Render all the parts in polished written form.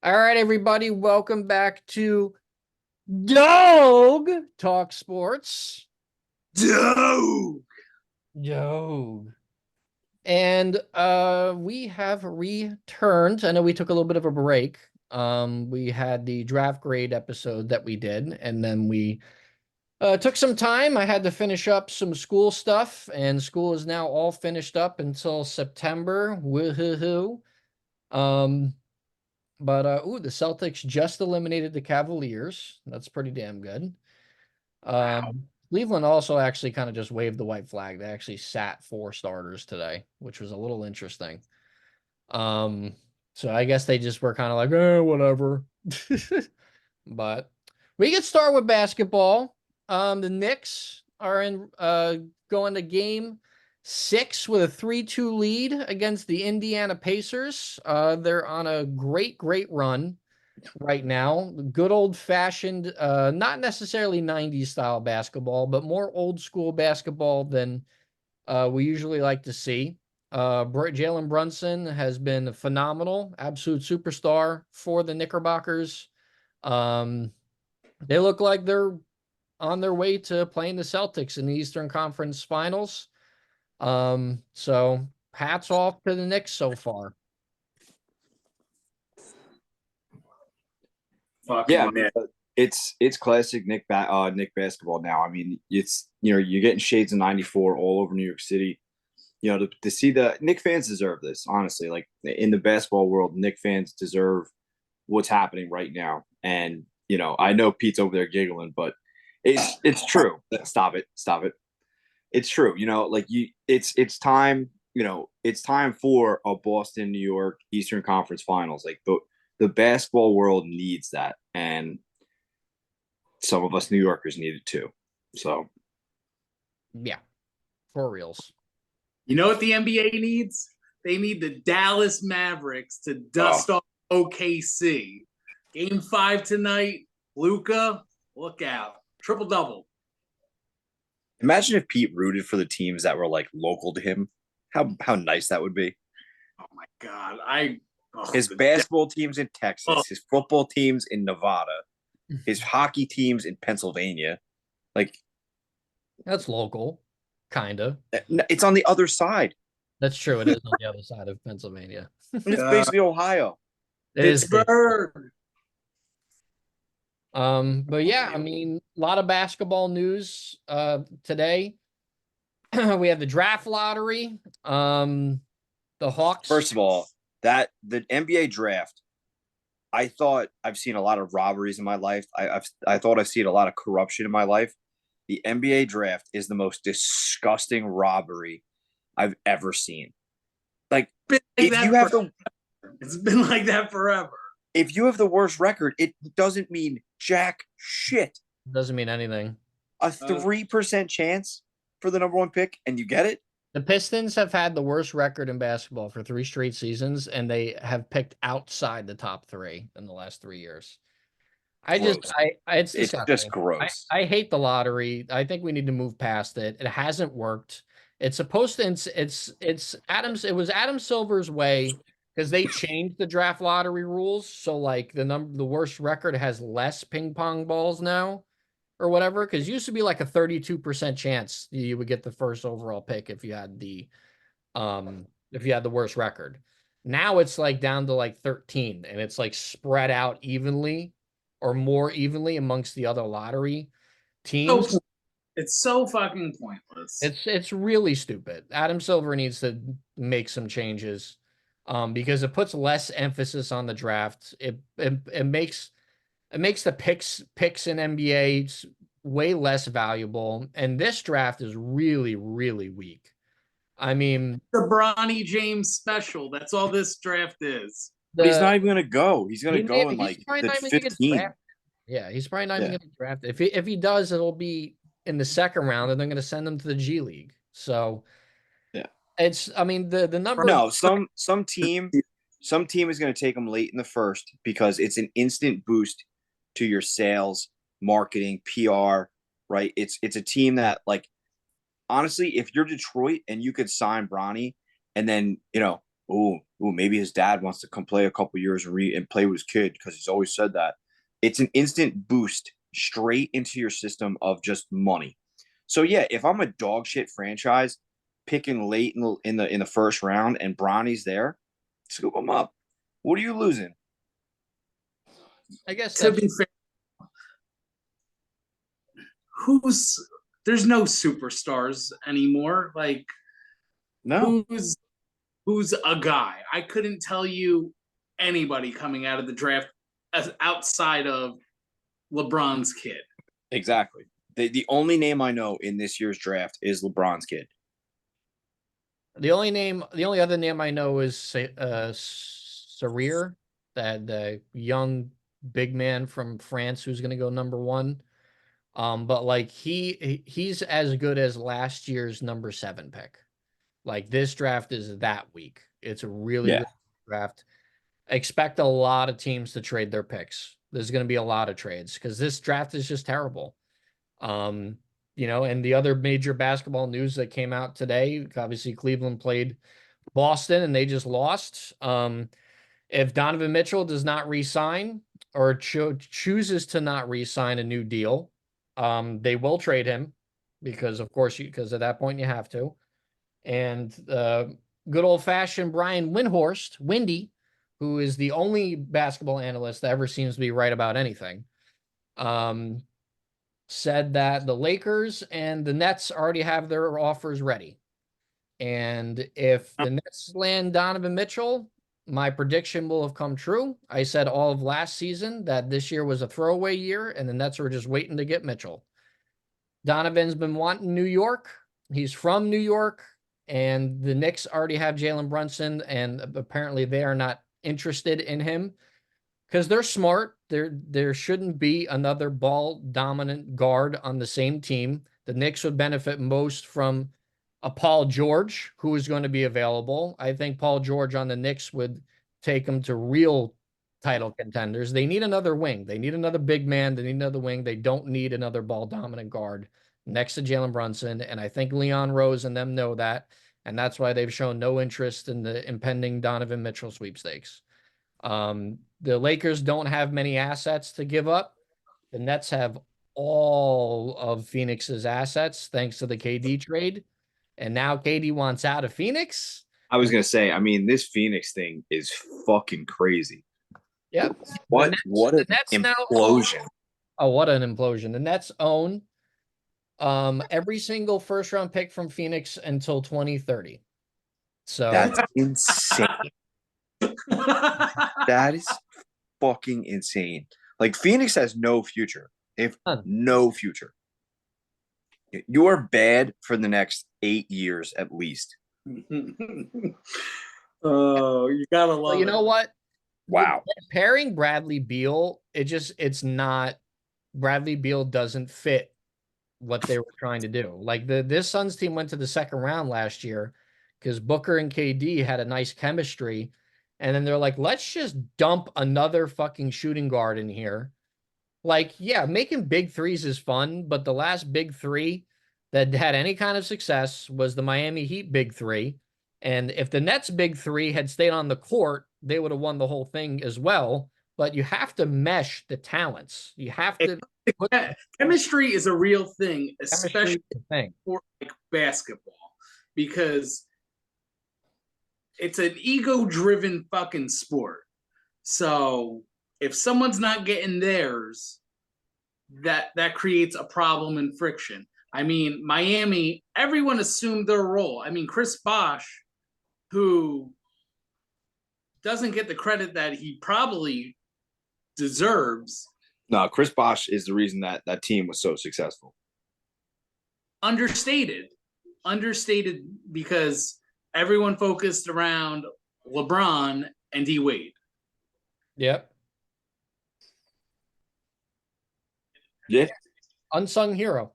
All right, everybody, welcome back to Dog Talk Sports. Dope. Dog. And we have returned. I know we took a little bit of a break. We had the draft grade episode that we did, and then we took some time. I had to finish up some school stuff, and school is now all finished up until September. Woohoo. Um, But the Celtics just eliminated the Cavaliers. That's pretty damn good. Wow. Cleveland also actually kind of just waved the white flag. They actually sat four starters today, which was a little interesting. Um, so I guess they just were kind of like, whatever. But we can start with basketball. The Knicks are in going to game 6 with a 3-2 lead against the Indiana Pacers. They're on a great run right now. Good old fashioned, not necessarily 90s style basketball, but more old school basketball than we usually like to see. Jalen Brunson has been phenomenal, absolute superstar for the Knickerbockers. Um, they look like they're on their way to playing the Celtics in the Eastern Conference Finals. So hats off to the Knicks so far. Yeah, man. It's classic Nick basketball now. I mean, it's you're getting shades of '94 all over New York City. To see the Nick fans deserve this, honestly. Like in the basketball world, Nick fans deserve what's happening right now. And I know Pete's over there giggling, but it's true. Stop it. It's true. It's time. It's time for a Boston, New York Eastern Conference Finals. Like the basketball world needs that, and some of us New Yorkers need it too. So Yeah, for reals. You know what the NBA needs? They need the Dallas Mavericks to dust off OKC. Game 5 tonight. Luka, look out. Triple double. Imagine if Pete rooted for the teams that were like local to him. How nice that would be. Oh my God. His basketball teams in Texas, his football teams in Nevada, his hockey teams in Pennsylvania. Like That's local, kind of. it's on the other side. That's true. It is on the other side of Pennsylvania. It's basically Ohio. It is. Pittsburgh. But yeah, I mean, a lot of basketball news today. We have the draft lottery. The Hawks. First of all, that the NBA draft, I thought I've seen a lot of robberies in my life. I thought I've seen a lot of corruption in my life. The NBA draft is the most disgusting robbery I've ever seen. Like, It's been like that forever. If you have the worst record, it doesn't mean jack shit. Doesn't mean anything. A 3% chance for the number one pick, and you get it? The Pistons have had the worst record in basketball for 3 straight seasons, and they have picked outside the top 3 in the last 3 years. It's just gross. I hate the lottery. I think we need to move past it. It hasn't worked. It's supposed to. It's Adams. It was Adam Silver's way because they changed the draft lottery rules. So like the worst record has less ping pong balls now, or whatever. Because it used to be like a 32% chance you would get the first overall pick if you had the worst record. Now it's like down to like 13, and it's like spread out evenly or more evenly amongst the other lottery teams. It's so fucking pointless. It's really stupid. Adam Silver needs to make some changes because it puts less emphasis on the draft. It makes the picks in NBA way less valuable, and this draft is really weak. I mean, the Bronny James special. That's all this draft is. He's not even going to go. He's going to go in like the 15. Yeah, he's probably not even going to get drafted. If he does, it'll be in the second round, and they're going to send him to the G League. So, yeah, I mean, the number. No, some team is going to take him late in the first because it's an instant boost to your sales, marketing, PR. Right? It's a team that, like, honestly, if you're Detroit and you could sign Bronny, and then maybe his dad wants to come play a couple years and play with his kid because he's always said that. It's an instant boost straight into your system of just money. So yeah, if I'm a dog shit franchise picking late in the first round and Bronny's there, scoop him up. What are you losing? I guess To that's be fair, there's no superstars anymore. Like No. who's a guy? I couldn't tell you anybody coming out of the draft as outside of LeBron's kid. Exactly. The only name I know in this year's draft is LeBron's kid. the only other name I know is Sarir, that the young big man from France who's going to go number 1. But like he's as good as last year's number 7 pick. Like this draft is that weak. It's a really, really draft. Expect a lot of teams to trade their picks. There's going to be a lot of trades because this draft is just terrible. And the other major basketball news that came out today, obviously Cleveland played Boston and they just lost. If Donovan Mitchell does not re-sign or chooses to not re-sign a new deal, they will trade him because at that point you have to. And good old fashioned Brian Windhorst, Windy, who is the only basketball analyst that ever seems to be right about anything, said that the Lakers and the Nets already have their offers ready. And if the Nets land Donovan Mitchell, my prediction will have come true. I said all of last season that this year was a throwaway year and the Nets were just waiting to get Mitchell. Donovan's been wanting New York. He's from New York, and the Knicks already have Jalen Brunson, and apparently they are not interested in him because they're smart. There shouldn't be another ball dominant guard on the same team. The Knicks would benefit most from a Paul George who is going to be available. I think Paul George on the Knicks would take them to real title contenders. They need another wing. They need another big man. They need another wing. They don't need another ball dominant guard next to Jalen Brunson. And I think Leon Rose and them know that. And that's why they've shown no interest in the impending Donovan Mitchell sweepstakes. The Lakers don't have many assets to give up. The Nets have all of Phoenix's assets thanks to the KD trade. And now KD wants out of Phoenix. I was going to say, I mean, this Phoenix thing is fucking crazy. Yep. What an Nets implosion. What an implosion. The Nets own every single first round pick from Phoenix until 2030. So that's insane. That is fucking insane. Like Phoenix has no future. No future. You are bad for the next 8 years at least. Oh, you gotta love you know what? Wow. Pairing Bradley Beal, it's not. Bradley Beal doesn't fit what they were trying to do. Like this Suns team went to the second round last year because Booker and KD had a nice chemistry. And then they're like, let's just dump another fucking shooting guard in here. Like, yeah, making big threes is fun, but the last big three that had any kind of success was the Miami Heat big three. And if the Nets big three had stayed on the court, they would have won the whole thing as well. But you have to mesh the talents. You have to. Chemistry is a real thing, especially for like basketball, because it's an ego-driven fucking sport. So if someone's not getting theirs, that creates a problem and friction. I mean, Miami, everyone assumed their role. I mean, Chris Bosh, who doesn't get the credit that he probably deserves. No, Chris Bosh is the reason that team was so successful. Understated because everyone focused around LeBron and D Wade. Yep. Yeah. Unsung hero.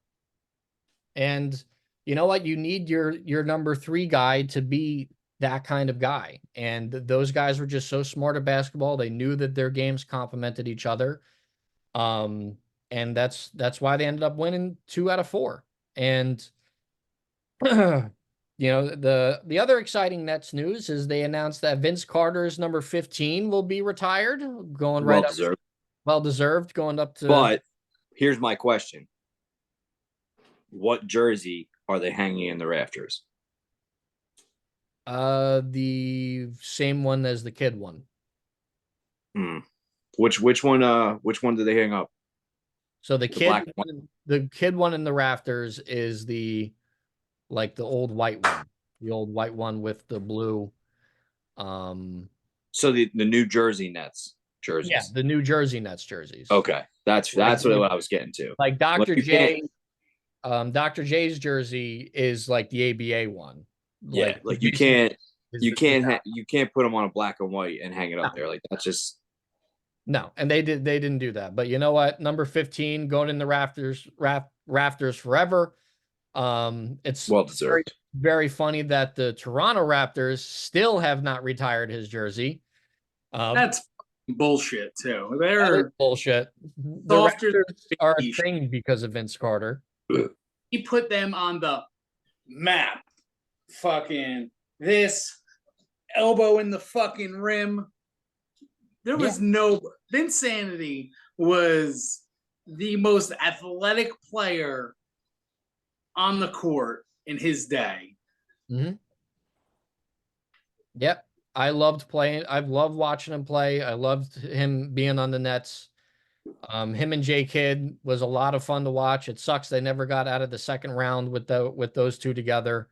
And you know what? You need your number 3 guy to be that kind of guy. And those guys were just so smart at basketball. They knew that their games complemented each other. And that's why they ended up winning 2 out of 4. And the other exciting Nets news is they announced that Vince Carter's number 15 will be retired, going right Well up, deserved. well deserved, going up to. But here's my question: what jersey are they hanging in the rafters? The same one as the kid one. Hmm. Which one? Which one do they hang up? So the black kid one in the rafters is the old white one, the old white one with the blue. So the New Jersey Nets jerseys. Yeah, the New Jersey Nets jerseys. Okay, that's what I was getting to. Like Dr. you J, Dr. J's jersey is like the ABA one. Yeah, like you can't put them on a black and white and hang it up there. Like that's just no. And they didn't do that. But you know what? Number 15 going in the rafters forever. It's well deserved. Very funny that the Toronto Raptors still have not retired his jersey. That's bullshit too. They're bullshit. The Raptors are a thing because of Vince Carter. He put them on the map. Fucking this elbow in the fucking rim. There was no Vinsanity was the most athletic player on the court in his day. Mm-hmm. Yep. I've loved watching him play. I loved him being on the Nets. Him and J Kidd was a lot of fun to watch. It sucks they never got out of the second round with those two together.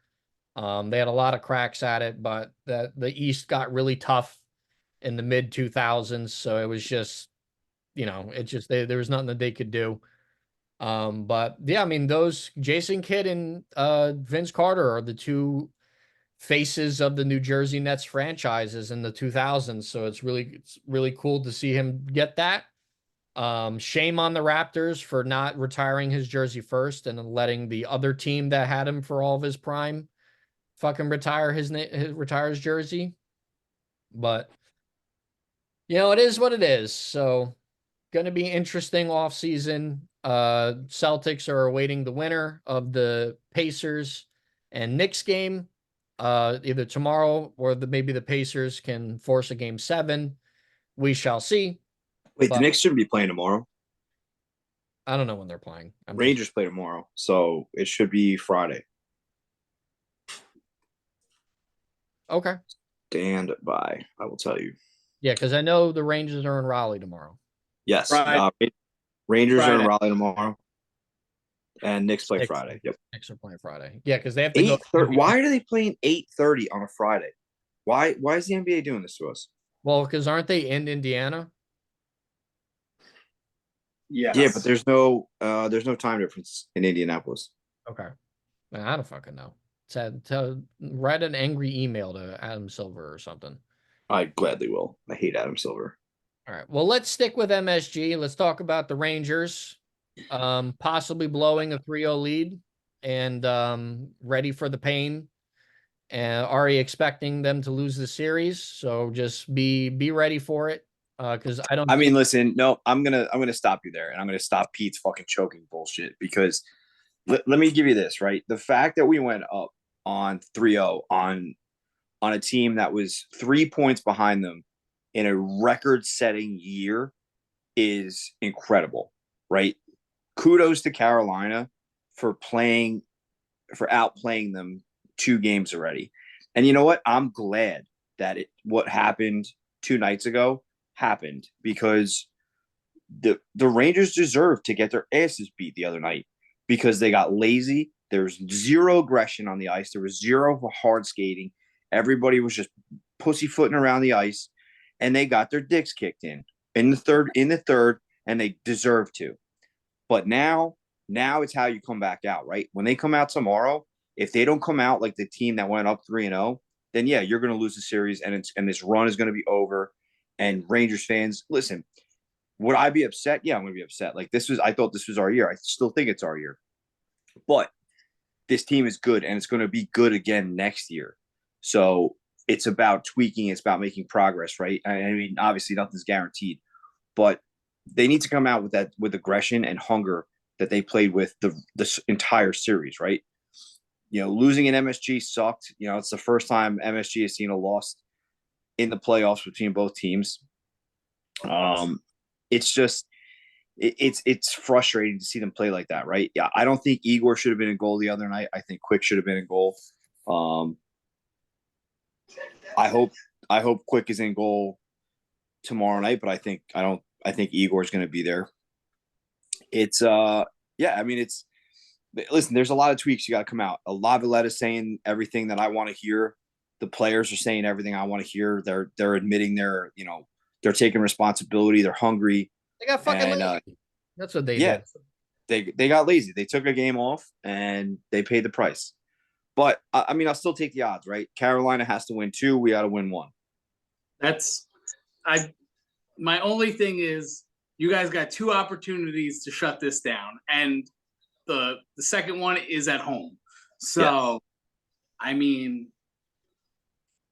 They had a lot of cracks at it, but the East got really tough in the mid 2000s. So it was just, there was nothing that they could do. But yeah, I mean, those Jason Kidd and Vince Carter are the two faces of the New Jersey Nets franchises in the 2000s. So it's really cool to see him get that. Shame on the Raptors for not retiring his jersey first and then letting the other team that had him for all of his prime fucking retire his jersey. But it is what it is. So going to be interesting off season. Celtics are awaiting the winner of the Pacers and Knicks game either tomorrow or maybe the Pacers can force a game 7. We shall see. Wait, the Knicks shouldn't be playing tomorrow. I don't know when they're playing. Rangers play tomorrow, so it should be Friday. Okay. Stand by. I will tell you. Yeah, because I know the Rangers are in Raleigh tomorrow. Yes. Rangers are in Raleigh tomorrow. And Knicks play Friday. Yep. Knicks are playing Friday. Yeah, because they have to go. Why are they playing 8:30 on a Friday? Why is the NBA doing this to us? Well, because aren't they in Indiana? Yes. Yeah, but there's no time difference in Indianapolis. Okay. I don't fucking know. Write an angry email to Adam Silver or something. I gladly will. I hate Adam Silver. All right. Well, let's stick with MSG. Let's talk about the Rangers possibly blowing a 3-0 lead and ready for the pain. And already expecting them to lose the series. So just be ready for it. Because listen, no, I'm gonna stop you there, and I'm gonna stop Pete's fucking choking bullshit because let me give you this, right? The fact that we went up on 3-0 on a team that was 3 points behind them in a record-setting year is incredible, right? Kudos to Carolina for outplaying them 2 games already. And you know what? I'm glad that what happened 2 nights ago happened because the Rangers deserved to get their asses beat the other night because they got lazy. There was zero aggression on the ice. There was zero hard skating. Everybody was just pussyfooting around the ice, and they got their dicks kicked in the third, and they deserved to. But now it's how you come back out, right? When they come out tomorrow, if they don't come out like the team that went up 3-0, then yeah, you're going to lose the series, and this run is going to be over. And Rangers fans, listen, would I be upset? Yeah, I'm going to be upset. I thought this was our year. I still think it's our year. But this team is good, and it's going to be good again next year. So it's about tweaking. It's about making progress, right? I mean, obviously nothing's guaranteed, but they need to come out with aggression and hunger that they played with the entire series, right? losing in MSG sucked. It's the first time MSG has seen a loss in the playoffs between both teams. It's just it's frustrating to see them play like that, right? Yeah, I don't think Igor should have been in goal the other night. I think Quick should have been in goal. I hope Quick is in goal tomorrow night, but I think Igor's going to be there. It's listen, there's a lot of tweaks you got to come out. Laviolette is saying everything that I want to hear. The players are saying everything I want to hear. They're admitting they're taking responsibility. They're hungry. They got fucking lazy. That's what they did. They got lazy. They took a game off and they paid the price. But I'll still take the odds, right? Carolina has to win 2. We got to win 1. My only thing is you guys got 2 opportunities to shut this down, and the second one is at home. So,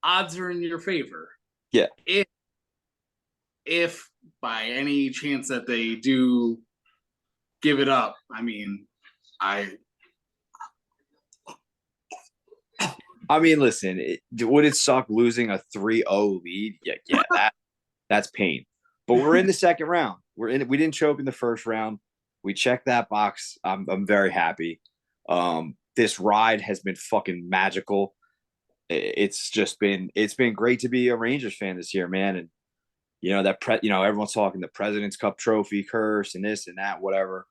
odds are in your favor. Yeah. If by any chance that they do give it up, listen, would it suck losing a 3-0 lead? Yeah, that's pain. But we're in the second round. We didn't choke in the first round. We checked that box. I'm very happy. This ride has been fucking magical. It's been great to be a Rangers fan this year, man. And everyone's talking the President's Cup trophy curse and this and that, whatever.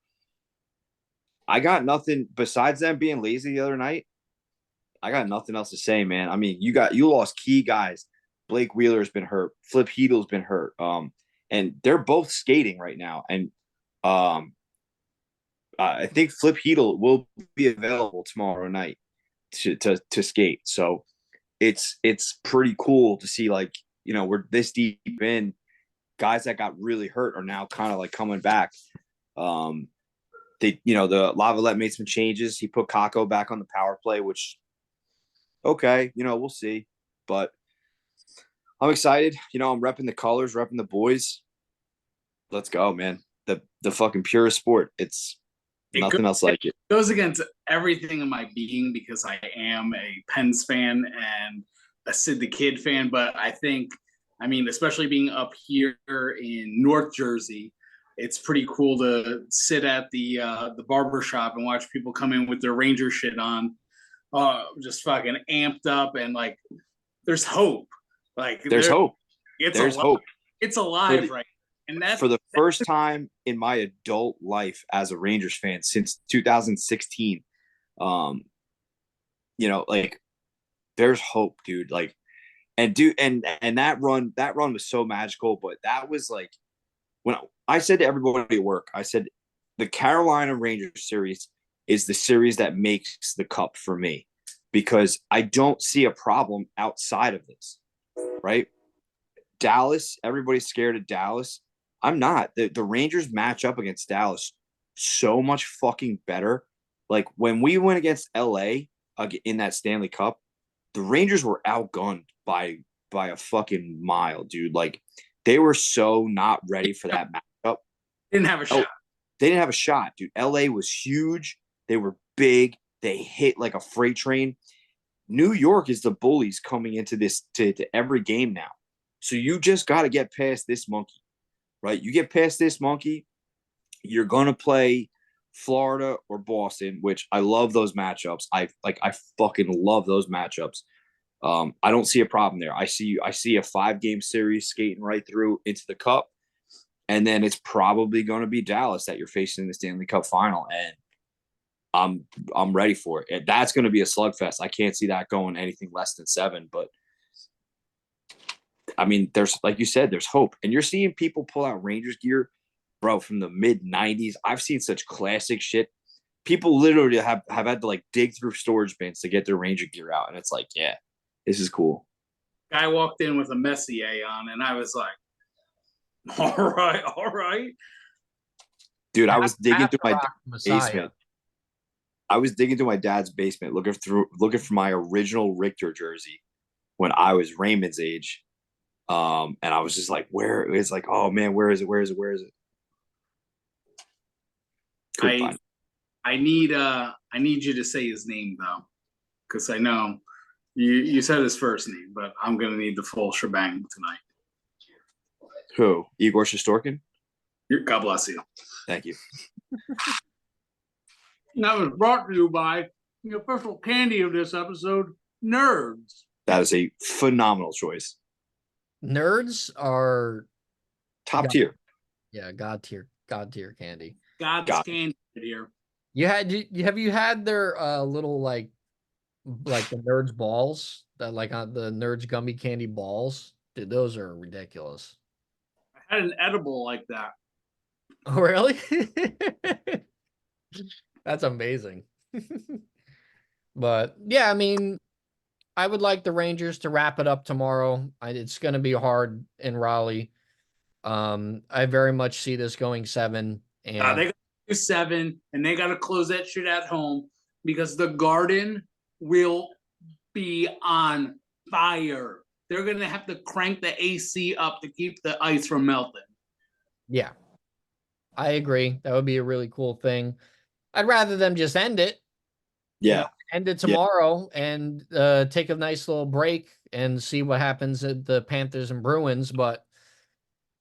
I got nothing besides them being lazy the other night. I got nothing else to say, man. You lost key guys. Blake Wheeler's been hurt. Flip Heedle's been hurt. And they're both skating right now. And I think Flip Heedle will be available tomorrow night to skate. So it's pretty cool to see, we're this deep in. Guys that got really hurt are now kind of coming back. The Laviolette made some changes. He put Kako back on the power play, which okay, we'll see. But I'm excited. I'm repping the colors, repping the boys. Let's go, man. The fucking purest sport. It's nothing else like it. It goes against everything in my being because I am a Pens fan and a Sid the Kid fan. But I think, especially being up here in North Jersey, it's pretty cool to sit at the barber shop and watch people come in with their Ranger shit on, just fucking amped up, and there's hope. There's hope. There's hope. It's alive, right? And that's for the first time in my adult life as a Rangers fan since 2016. There's hope, dude. And that run was so magical. But that was when I said to everybody at work, I said the Carolina Rangers series is the series that makes the cup for me, because I don't see a problem outside of this, right? Dallas, everybody's scared of Dallas. I'm not. The Rangers match up against Dallas so much fucking better. When we went against LA in that Stanley Cup, the Rangers were outgunned by a fucking mile, dude. They were so not ready for that matchup. Didn't have a shot. They didn't have a shot, dude. LA was huge. They were big. They hit like a freight train. New York is the bullies coming into this to every game now. So you just got to get past this monkey, right? You get past this monkey, you're going to play Florida or Boston, which I love those matchups. I fucking love those matchups. I don't see a problem there. I see a 5-game series skating right through into the cup. And then it's probably going to be Dallas that you're facing in the Stanley Cup final. And I'm ready for it. That's going to be a slugfest. I can't see that going anything less than 7. But there's, like you said, there's hope. And you're seeing people pull out Rangers gear, bro, from the mid 90s. I've seen such classic shit. People literally have had to dig through storage bins to get their Ranger gear out. And it's yeah, this is cool. Guy walked in with a Messier on, and I was like, all right. Dude, I was digging through my basement. I was digging through my dad's basement, looking for my original Richter jersey when I was Raymond's age. And I was just where? It's oh man, where is it? I need you to say his name though. because I know you said his first name, but I'm gonna need the full shebang tonight. Who? Igor Shostorkin? God bless you. Thank you. That was brought to you by the official candy of this episode, Nerds. That is a phenomenal choice. Nerds are Top God- tier. Yeah, god tier candy. God's candy here. Have you had their little like the Nerds balls that like on the Nerds gummy candy balls? Dude, those are ridiculous. I had an edible like that. Oh, really? That's amazing. But yeah, I mean, I would like the Rangers to wrap it up tomorrow. It's going to be hard in Raleigh. I very much see this going 7. And They got to do 7, and they got to close that shit at home because the Garden will be on fire. They're going to have to crank the AC up to keep the ice from melting. yeah, I agree. That would be a really cool thing. I'd rather them just end it. Yeah. End it tomorrow and take a nice little break and see what happens at the Panthers and Bruins. But,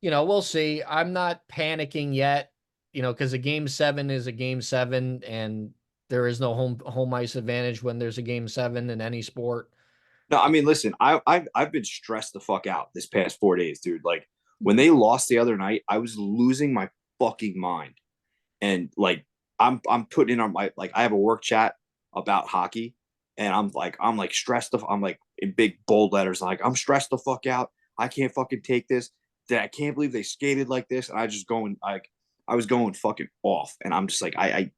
we'll see. I'm not panicking yet, because a game 7 is a game 7 and there is no home ice advantage when there's a game 7 in any sport. No, I mean, listen, I've been stressed the fuck out this past 4 days, dude. Like when they lost the other night, I was losing my fucking mind. And like I'm putting in on my I have a work chat about hockey, and I'm like stressed. I'm like in big bold letters, like I'm stressed the fuck out. I can't fucking take this. I can't believe they skated like this. And I was going fucking off, and I'm just like I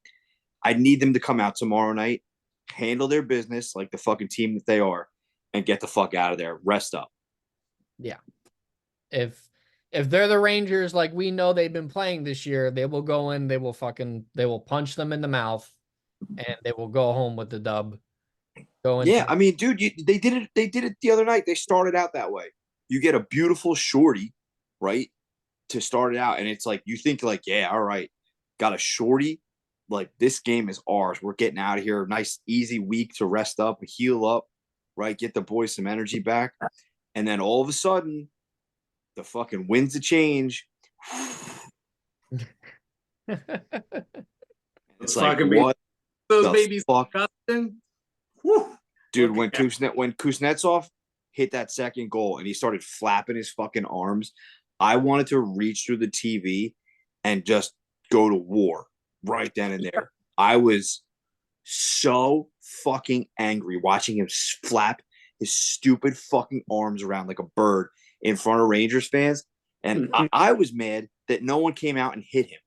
need them to come out tomorrow night, handle their business like the fucking team that they are, and get the fuck out of there. Rest up. Yeah. If they're the Rangers, like we know they've been playing this year, they will go in, they will punch them in the mouth, and they will go home with the dub. Yeah, I mean, dude, they did it the other night. They started out that way. You get a beautiful shorty, right, to start it out, and it's like you think like, yeah, all right, got a shorty. Like this game is ours. We're getting out of here. Nice, easy week to rest up, heal up, right? Get the boys some energy back, and then all of a sudden, the fucking winds of change. It's like what those babies fuck? Whew. Dude, when Kuznetsov hit that second goal and he started flapping his fucking arms, I wanted to reach through the TV and just go to war right then and there. I was so fucking angry watching him flap his stupid fucking arms around like a bird in front of Rangers fans. And I was mad that no one came out and hit him.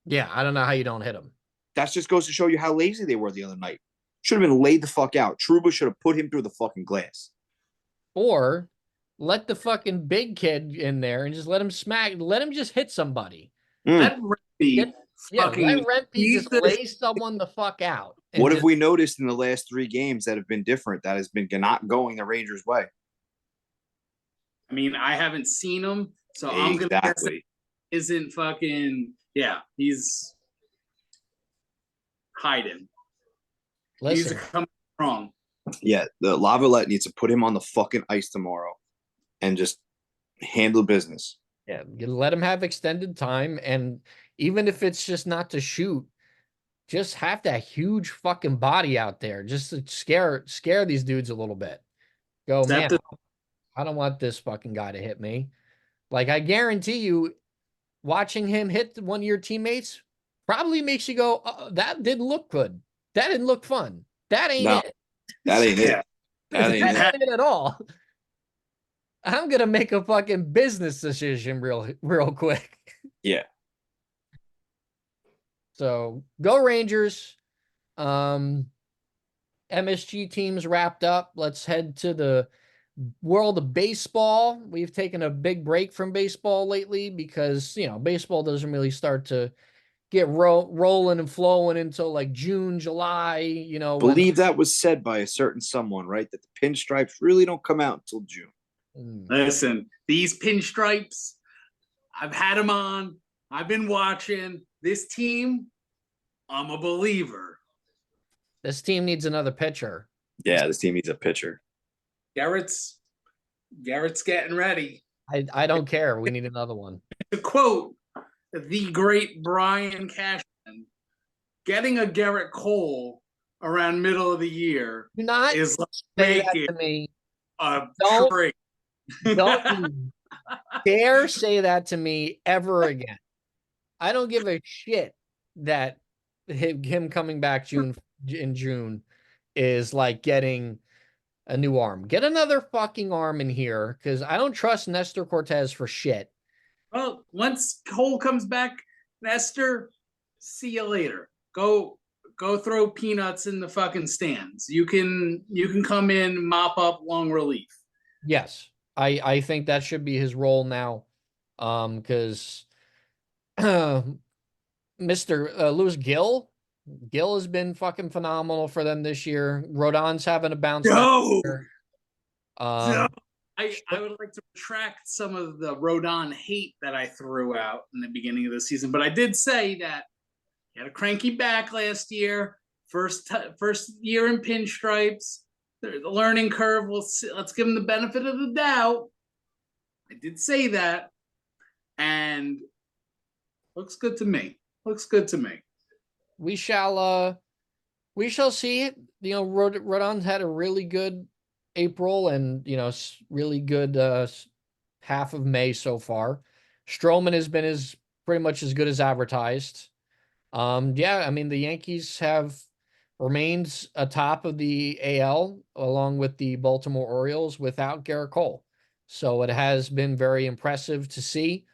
Yeah, I don't know how you don't hit him. That just goes to show you how lazy they were the other night. Should have been laid the fuck out. Trouba should have put him through the fucking glass. Or let the fucking big kid in there and just let him just hit somebody. Let Rempe let Rempe just lay someone the fuck out. What have we noticed in the last 3 games that have been different, that has been not going the Rangers' way? I mean, I haven't seen him, so I'm going to guess it isn't fucking, he's hiding. Listen. He's coming wrong. Yeah, the Lavalette needs to put him on the fucking ice tomorrow and just handle business. Yeah, you let him have extended time, and even if it's just not to shoot, just have that huge fucking body out there just to scare these dudes a little bit. Go, man, I don't want this fucking guy to hit me. Like, I guarantee you, watching him hit one of your teammates probably makes you go, that didn't look good. That didn't look fun. That ain't it. That ain't it. That ain't it at all. I'm gonna make a fucking business decision real quick. Yeah. So go Rangers. MSG teams wrapped up. Let's head to the world of baseball. We've taken a big break from baseball lately because, baseball doesn't really start to get rolling and flowing until like June, July, Believe that was said by a certain someone, right? That the pinstripes really don't come out until June. Listen, these pinstripes, I've had them on. I've been watching. This team, I'm a believer. This team needs another pitcher. Yeah, this team needs a pitcher. Garrett's getting ready. I don't care. We need another one. To quote the great Brian Cashman, getting a Garrett Cole around middle of the year Do not is like say that making to me. a Don't trade. don't you dare say that to me ever again. I don't give a shit that him coming back in June is like getting a new arm. Get another fucking arm in here because I don't trust Nestor Cortez for shit. Well, once Cole comes back, Nestor, see you later. Go throw peanuts in the fucking stands. You can come in, mop up long relief. Yes, I think that should be his role now, because Mr. Lewis Gill has been fucking phenomenal for them this year. Rodon's having a bounce back No, year. no. I would like to retract some of the Rodon hate that I threw out in the beginning of the season, but I did say that he had a cranky back last year. First year in pinstripes. The learning curve. Let's give him the benefit of the doubt. I did say that, and looks good to me. Looks good to me. We shall see it. You know, Rodon's had a really good April and, you know, really good half of May so far. Stroman has been as pretty much as good as advertised. Yeah, I mean the Yankees have remained atop of the AL along with the Baltimore Orioles without Garrett Cole. So it has been very impressive to see.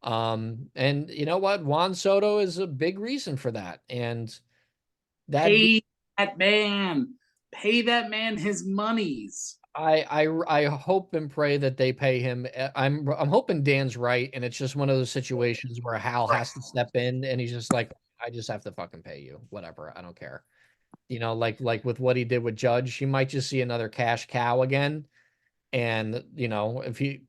And you know what? Juan Soto is a big reason for that. And that Pay that man. Pay that man his monies. I hope and pray that they pay him. I'm hoping Dan's right, and it's just one of those situations where Hal has to step in, and he's just like, I just have to fucking pay you, whatever. I don't care. You know, like with what he did with Judge, he might just see another cash cow again, and you know, if he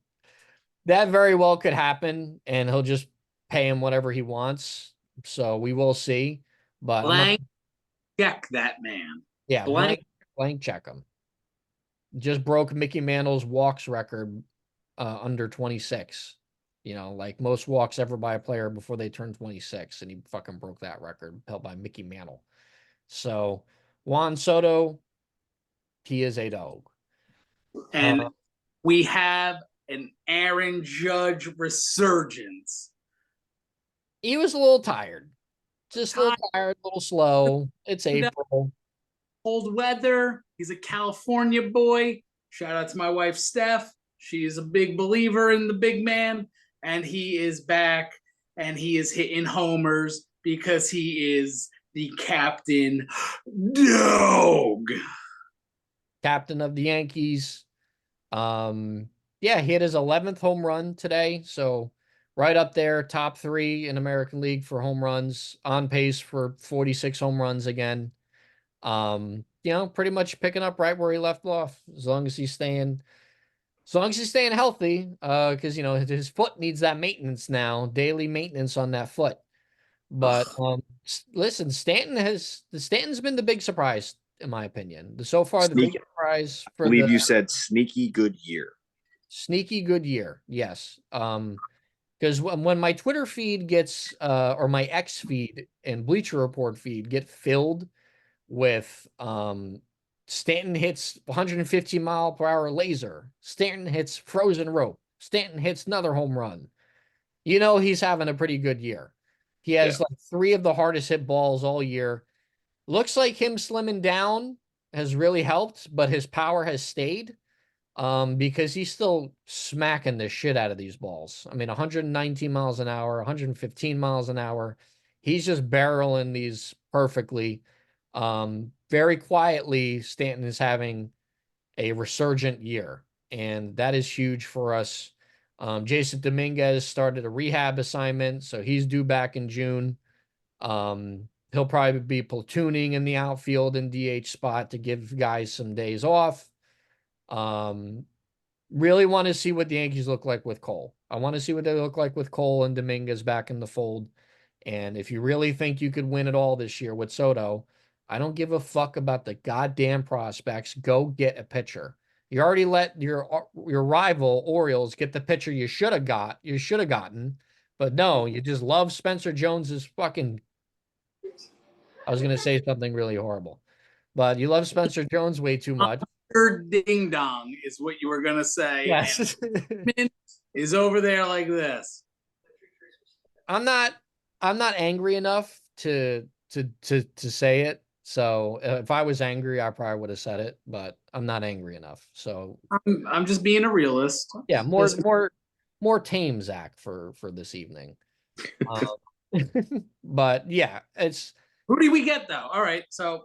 that very well could happen, and he'll just pay him whatever he wants. So we will see, but I'm not. Blank check that man. Yeah, Blank. blank check him. Just broke Mickey Mantle's walks record under 26. You know, like most walks ever by a player before they turn 26, and he fucking broke that record held by Mickey Mantle. So Juan Soto, he is a dog. And we have an Aaron Judge resurgence. He was a little tired. Just a little tired, a little slow. It's April. Cold weather. He's a California boy. Shout out to my wife, Steph. She is a big believer in the big man. And he is back and he is hitting homers because he is the captain dog. Captain of the Yankees. Yeah, he hit his 11th home run today. So right up there, top 3 in American League for home runs, on pace for 46 home runs again. You know, pretty much picking up right where he left off, as long as he's staying healthy, because you know his foot needs that maintenance now, daily maintenance on that foot. But listen, Stanton's been the big surprise in my opinion. So far, the big surprise I for believe the you said sneaky good year. sneaky good year. Yes. Because when my Twitter feed gets or my X feed and Bleacher Report feed get filled with Stanton hits 150-mile-per-hour laser, Stanton hits frozen rope, Stanton hits another home run, you know he's having a pretty good year. He has like 3 of the hardest hit balls all year. Looks like him slimming down has really helped, but his power has stayed. Because he's still smacking the shit out of these balls. I mean, 119 miles an hour, 115 miles an hour. He's just barreling these perfectly. Very quietly, Stanton is having a resurgent year, and that is huge for us. Jason Dominguez started a rehab assignment, so he's due back in June. He'll probably be platooning in the outfield and DH spot to give guys some days off. Really want to see what the Yankees look like with Cole. I want to see what they look like with Cole and Dominguez back in the fold. And if you really think you could win it all this year with Soto, I don't give a fuck about the goddamn prospects. Go get a pitcher. You already let your rival Orioles get the pitcher you should have gotten, but no, you just love Spencer Jones's fucking. I was gonna say something really horrible, but you love Spencer Jones way too much. Ding dong is what you were gonna say. Yes. And is over there like this. I'm not angry enough to say it. So if I was angry, I probably would have said it, but I'm not angry enough. So I'm just being a realist. yeah, more tame Zach for this evening. But yeah, it's Who do we get though? All right, so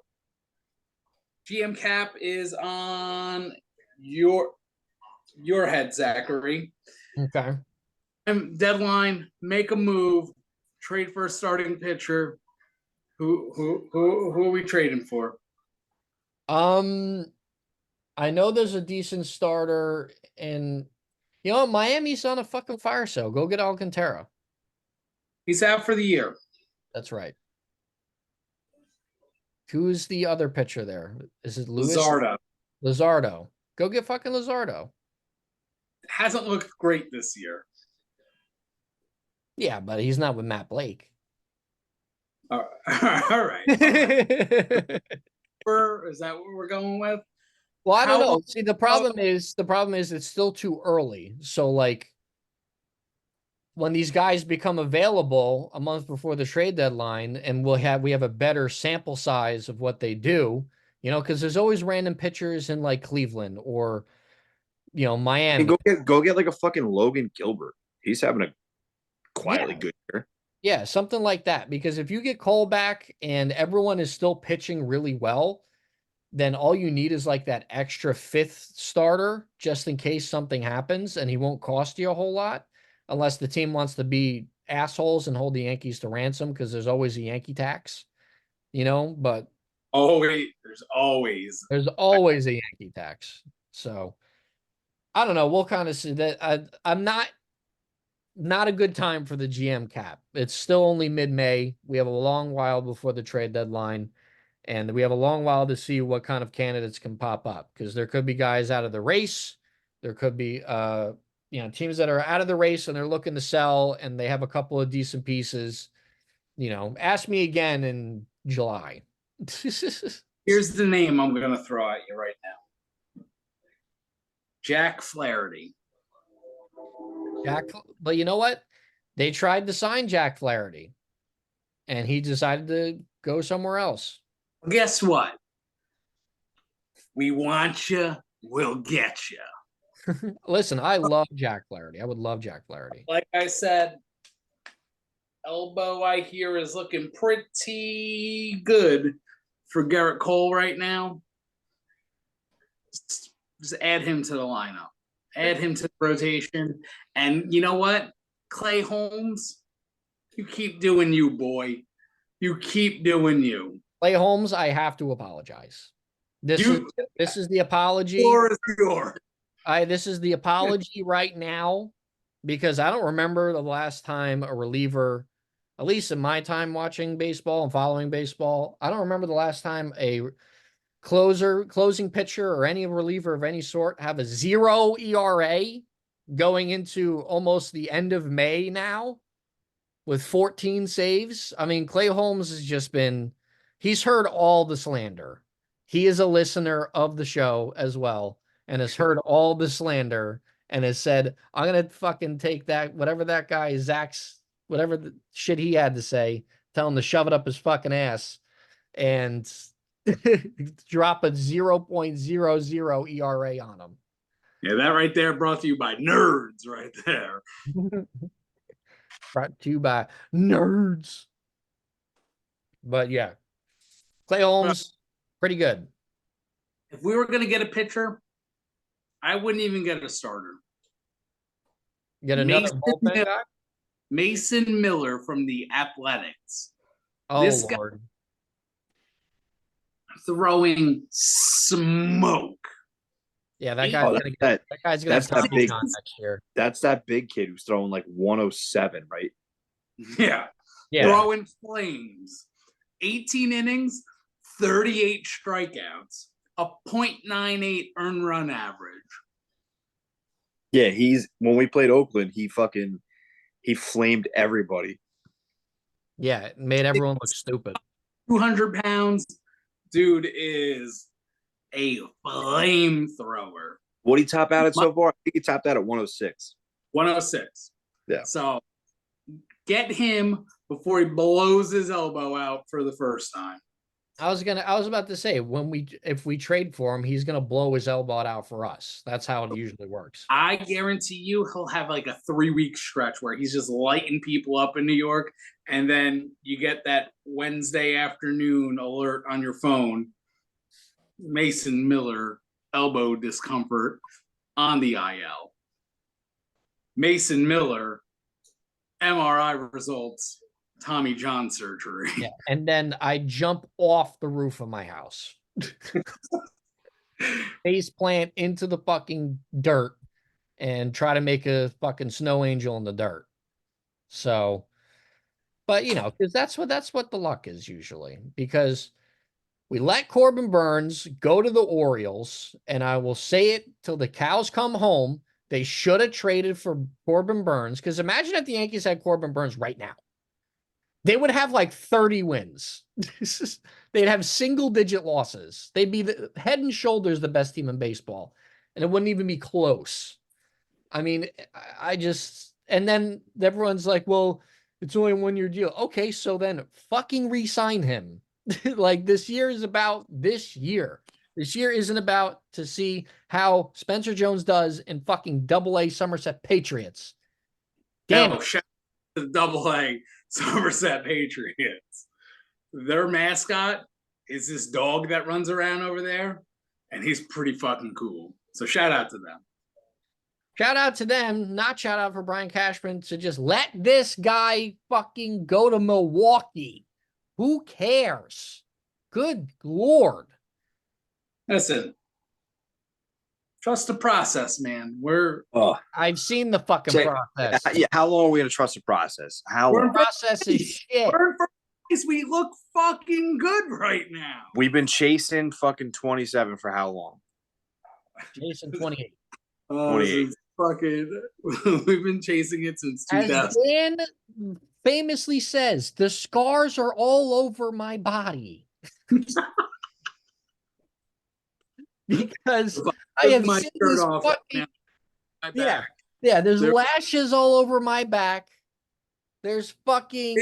GM cap is on your head, Zachary. okay. Deadline, make a move, trade for a starting pitcher. Who are we trading for? I know there's a decent starter, and Miami's on a fucking fire sale. Go get Alcantara. He's out for the year. That's right. Who's the other pitcher there? Is it Lewis? Luzardo. Go get fucking Luzardo. Hasn't looked great this year. Yeah, but he's not with Matt Blake. All right. Is that what we're going with? Well, I don't know. See, the problem is it's still too early. So like when these guys become available a month before the trade deadline and we have a better sample size of what they do, because there's always random pitchers in like Cleveland or Miami. And go get like a fucking Logan Gilbert. He's having a quietly good year. Yeah, something like that. Because if you get Cole back and everyone is still pitching really well, then all you need is like that extra fifth starter just in case something happens, and he won't cost you a whole lot unless the team wants to be assholes and hold the Yankees to ransom because there's always a Yankee tax, but there's always a Yankee tax. So I don't know. We'll kind of see that. I'm not a good time for the GM cap. It's still only mid-May. We have a long while before the trade deadline, and we have a long while to see what kind of candidates can pop up because there could be guys out of the race. There could be teams that are out of the race and they're looking to sell and they have a couple of decent pieces. Ask me again in July. Here's the name I'm going to throw at you right now. Jack Flaherty. But you know what? They tried to sign Jack Flaherty, and he decided to go somewhere else. Guess what? We want you, we'll get you. Listen, I love Jack Flaherty. I would love Jack Flaherty. Like I said, elbow I hear is looking pretty good for Garrett Cole right now. Just add him to the lineup. Add him to the rotation. And you know what? Clay Holmes, you keep doing you, boy. You keep doing you. Clay Holmes, I have to apologize. This is the apology. This is the apology right now because I don't remember the last time a reliever, at least in my time watching baseball and following baseball, I don't remember the last time a closing pitcher or any reliever of any sort have a 0 ERA going into almost the end of May now with 14 saves. I mean, Clay Holmes has just he's heard all the slander. He is a listener of the show as well and has heard all the slander and has said, I'm going to fucking take that, whatever that guy, Zack's, whatever the shit he had to say, tell him to shove it up his fucking ass and drop a 0.00 ERA on him. Yeah, that right there brought to you by nerds right there. Brought to you by nerds. But yeah, Clay Holmes, pretty good. If we were going to get a pitcher, I wouldn't even get a starter. Get another bullpen guy? Mason Miller from the Athletics. Oh, this Lord. Throwing smoke. Yeah, that guy's gonna have that big next year. That's that big kid who's throwing like 107, right? Yeah. Throwing flames. 18 innings, 38 strikeouts, a .98 earned run average. Yeah, when we played Oakland, he flamed everybody. Yeah, it made everyone look stupid. 200 pounds. Dude is a flamethrower. What did he top out at so far? I think he topped out at 106. 106. Yeah. So get him before he blows his elbow out for the first time. I was about to say, if we trade for him, he's gonna blow his elbow out for us. That's how it usually works. I guarantee you he'll have like a 3-week stretch where he's just lighting people up in New York, and then you get that Wednesday afternoon alert on your phone. Mason Miller elbow discomfort on the IL. Mason Miller MRI results, Tommy John surgery. Yeah, and then I jump off the roof of my house. Face plant into the fucking dirt and try to make a fucking snow angel in the dirt. So, but because that's what the luck is usually, because we let Corbin Burns go to the Orioles, and I will say it till the cows come home. They should have traded for Corbin Burns, because imagine if the Yankees had Corbin Burns right now. They would have like 30 wins. They'd have single-digit losses. They'd be head and shoulders the best team in baseball, and it wouldn't even be close. I mean, and then everyone's like, well, it's only a 1-year deal. Okay, so then fucking re-sign him. Like, this year is about this year. This year isn't about to see how Spencer Jones does in fucking AA Somerset Patriots. Damn it. Shout out to the AA Somerset Patriots. Their mascot is this dog that runs around over there, and he's pretty fucking cool. So shout out to them. Shout out to them, not shout out for Brian Cashman to just let this guy fucking go to Milwaukee. Who cares? Good Lord. Listen, trust the process, man. I've seen the fucking process. Yeah, how long are we going to trust the process? The process is shit. We look fucking good right now. We've been chasing fucking 27 for how long? Jason 28. 28. We've been chasing it since 2000. As Dan famously says, the scars are all over my body. Because I have seen this fucking... Yeah, there's lashes all over my back. There's fucking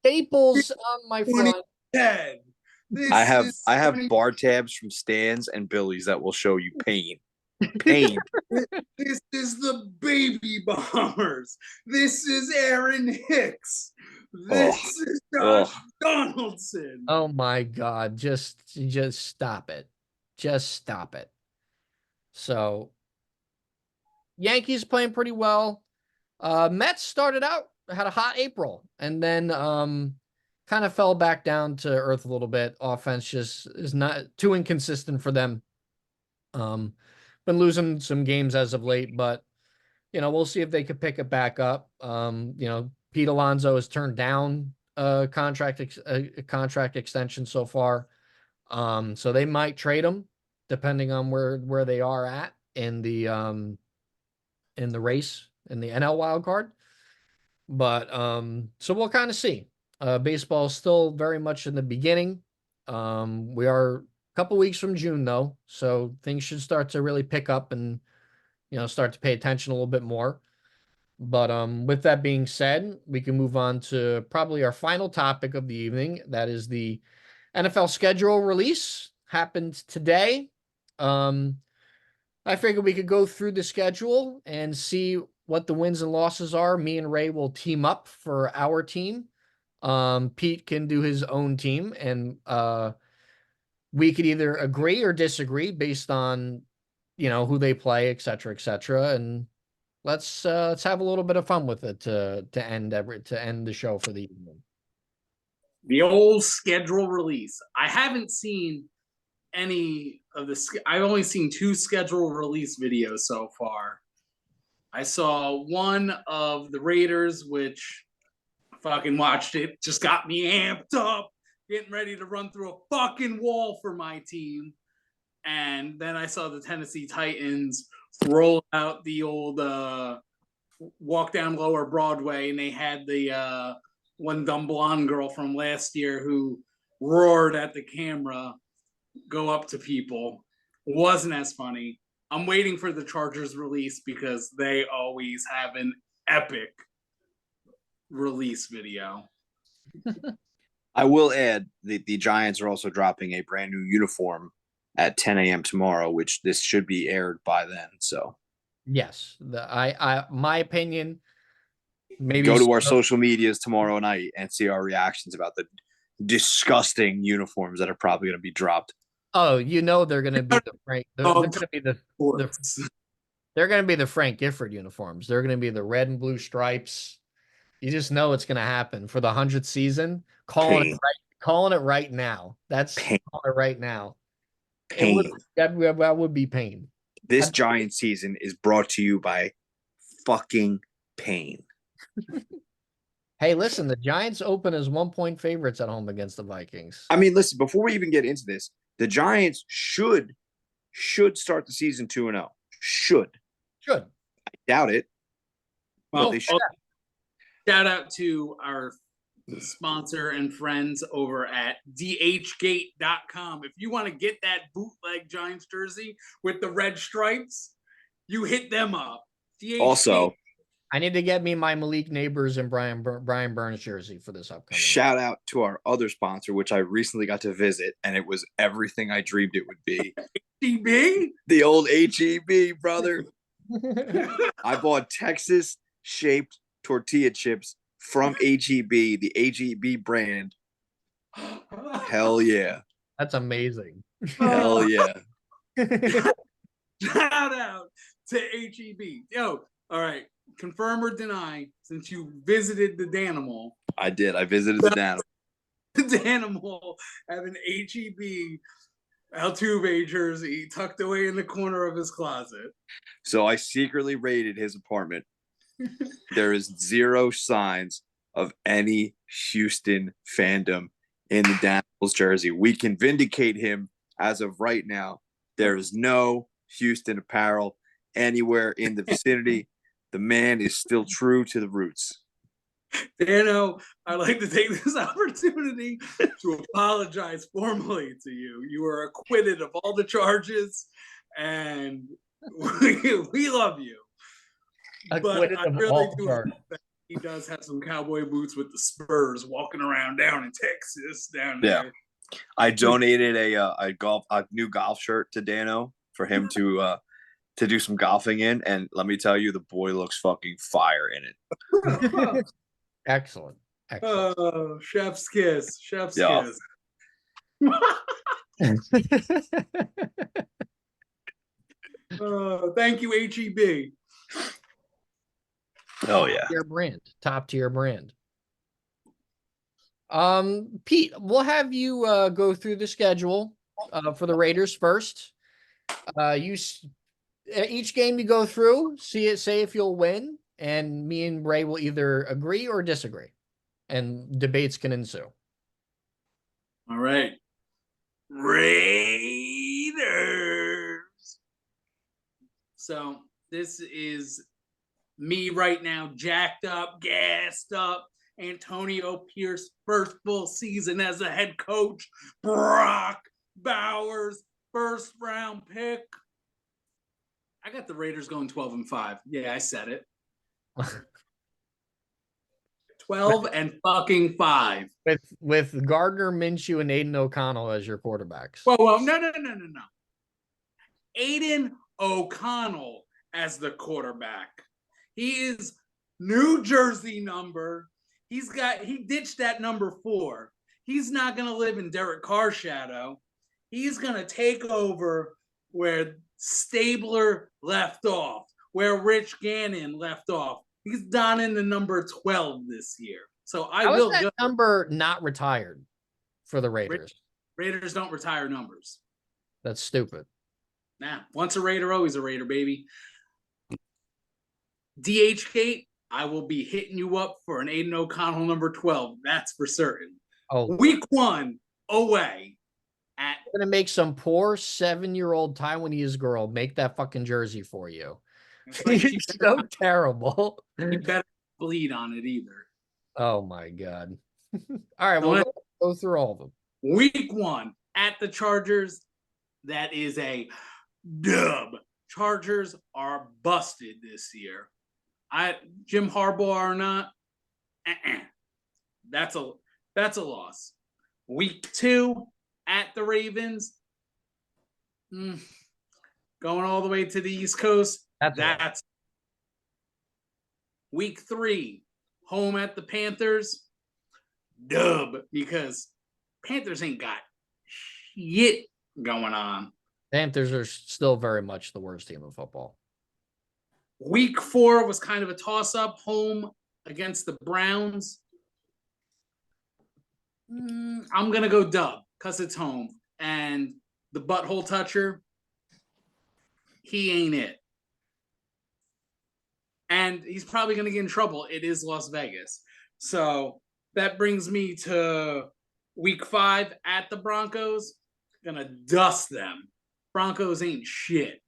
staples on my front. I have bar tabs from Stans and Billy's that will show you pain. Pain. This is the Baby Bombers. This is Aaron Hicks. This is Josh Donaldson. Oh my God. Just stop it. Just stop it. So Yankees playing pretty well. Mets started out, had a hot April, and then kind of fell back down to earth a little bit. Offense just is not too inconsistent for them. Been losing some games as of late, but we'll see if they could pick it back up. Pete Alonso has turned down a contract extension so far. So they might trade him depending on where they are at in the race in the NL wild card. But so we'll kind of see. Baseball is still very much in the beginning. We are a couple weeks from June though, so things should start to really pick up and start to pay attention a little bit more. But with that being said, we can move on to probably our final topic of the evening. That is the NFL schedule release. Happened today. I figured we could go through the schedule and see what the wins and losses are. Me and Ray will team up for our team. Pete can do his own team, and we could either agree or disagree based on who they play, et cetera, and let's have a little bit of fun with it to end the show for the evening. The old schedule release. I haven't seen any of the. I've only seen 2 schedule release videos so far. I saw one of the Raiders, which I fucking watched it. Just got me amped up. getting ready to run through a fucking wall for my team. And then I saw the Tennessee Titans roll out the old walk down Lower Broadway, and they had the one dumb blonde girl from last year who roared at the camera go up to people. Wasn't as funny. I'm waiting for the Chargers release because they always have an epic release video. I will add the Giants are also dropping a brand new uniform at 10 a.m. tomorrow, which this should be aired by then. So Yes, my opinion. Maybe go to our social medias tomorrow night and see our reactions about the disgusting uniforms that are probably going to be dropped. Oh, they're going to be the Frank. They're going to be they're going to be the Frank Gifford uniforms. They're going to be the red and blue stripes. You just know it's going to happen for the 100th season. Calling it right now. That's calling it right now. That would be pain. This Giant season is brought to you by fucking pain. Hey, listen, the Giants open as 1-point favorites at home against the Vikings. I mean, listen, before we even get into this, the Giants should start the season 2-0. Should. I doubt it. Well, they should. Shout out to our sponsor and friends over at dhgate.com. If you want to get that bootleg Giants jersey with the red stripes, you hit them up. Also, I need to get me my Malik Neighbors and Brian Burns jersey for this upcoming. Shout out to our other sponsor, which I recently got to visit, and it was everything I dreamed it would be. HEB? The old HEB, brother. I bought Texas-shaped tortilla chips from HEB, the HEB brand. Hell yeah. That's amazing. Hell yeah. Shout out to HEB. Yo, all right. Confirm or deny, since you visited the Danimal. I did. I visited the Danimal. The Danimal have an HEB Altuve jersey tucked away in the corner of his closet. So I secretly raided his apartment. There is zero signs of any Houston fandom in the Daniels jersey. We can vindicate him as of right now. There is no Houston apparel anywhere in the vicinity. The man is still true to the roots. Dano, I'd like to take this opportunity to apologize formally to you. You were acquitted of all the charges, and we love you. Acquitted but I of really all do hope that he does have some cowboy boots with the Spurs walking around down in Texas down there. I donated a new golf shirt to Dano for him to do some golfing in, and let me tell you, the boy looks fucking fire in it. Excellent. Oh, chef's kiss. Chef's kiss. Thank you, HEB. Oh yeah. Top tier brand. Pete, we'll have you go through the schedule for the Raiders first. Each game you go through, say if you'll win, and me and Ray will either agree or disagree, and debates can ensue. All right. Raiders. So this is me right now, jacked up, gassed up. Antonio Pierce, first full season as a head coach. Brock Bowers, first round pick. I got the Raiders going 12-5. Yeah, I said it. 12-5. With Gardner Minshew and Aiden O'Connell as your quarterbacks. Whoa, no. Aiden O'Connell as the quarterback. He is New Jersey number. He ditched that number 4. He's not going to live in Derek Carr's shadow. He's going to take over where Stabler left off, where Rich Gannon left off. He's donning the number 12 this year. So How is that number not retired for the Raiders? Raiders don't retire numbers. That's stupid. Nah, once a Raider, always a Raider, baby. DH Gate, I will be hitting you up for an Aiden O'Connell number 12. That's for certain. Oh, Week 1 away at I'm gonna make some poor 7-year-old Taiwanese girl make that fucking jersey for you. It's so terrible. you better bleed on it either. Oh my god. All right, So we'll go through all of them. Week 1 at the Chargers. That is a dub. Chargers are busted this year. Jim Harbaugh or not, that's a loss. Week 2 at the Ravens. Going all the way to the East Coast. That's Week 3 home at the Panthers. Dub, because Panthers ain't got shit going on. Panthers are still very much the worst team in football. Week 4 was kind of a toss-up, home against the Browns. I'm going to go dub because it's home. And the butthole toucher, he ain't it. And he's probably going to get in trouble. It is Las Vegas. So that brings me to Week 5 at the Broncos. Going to dust them. Broncos ain't shit.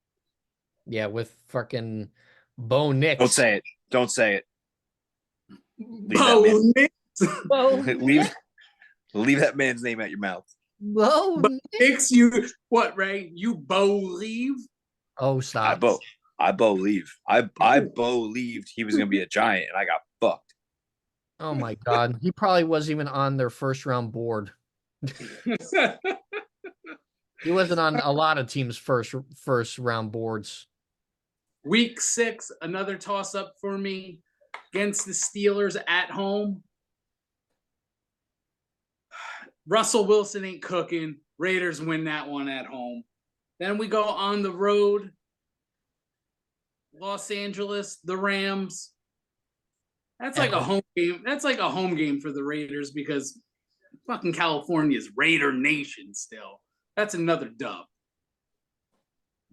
Yeah, with fucking Bo Nix. Don't say it. Don't say it. Bo Nix. Leave that man's name out your mouth. Bo Nix, you what, Ray? You believe? Oh, stop. I believe. I believed he was going to be a Giant, and I got fucked. Oh my god, he probably wasn't even on their first round board. He wasn't on a lot of teams' first round boards. Week 6, another toss up for me against the Steelers at home. Russell Wilson ain't cooking. Raiders win that one at home. Then we go on the road. Los Angeles, the Rams. That's like a home game. That's like a home game for the Raiders because fucking California is Raider Nation still. That's another dub.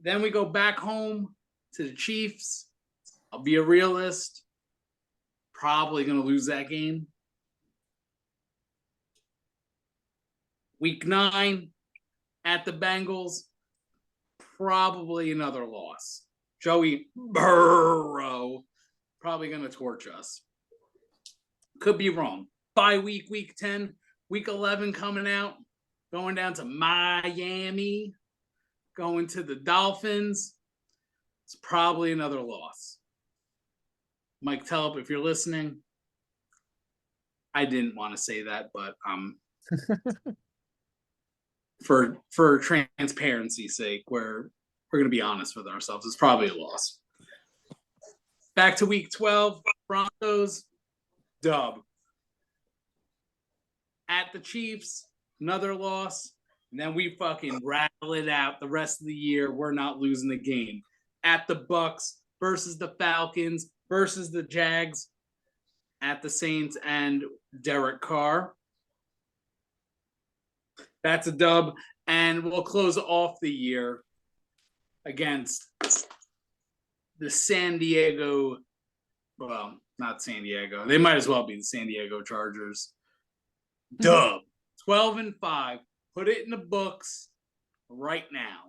Then we go back home to the Chiefs. I'll be a realist. Probably going to lose that game. Week 9 at the Bengals. Probably another loss. Joey Burrow probably going to torch us. Could be wrong. Bye week, week 10, week 11 coming out. Going down to Miami. Going to the Dolphins. It's probably another loss. Mike Telp, if you're listening, I didn't want to say that, but for transparency's sake, we're going to be honest with ourselves. It's probably a loss. Back to week 12, Broncos, dub. At the Chiefs, another loss. And then we fucking rattle it out the rest of the year. We're not losing the game. At the Bucks versus the Falcons versus the Jags. At the Saints and Derek Carr. That's a dub. And we'll close off the year against the San Diego, well, not San Diego. They might as well be the San Diego Chargers. Dub. 12-5. Put it in the books right now.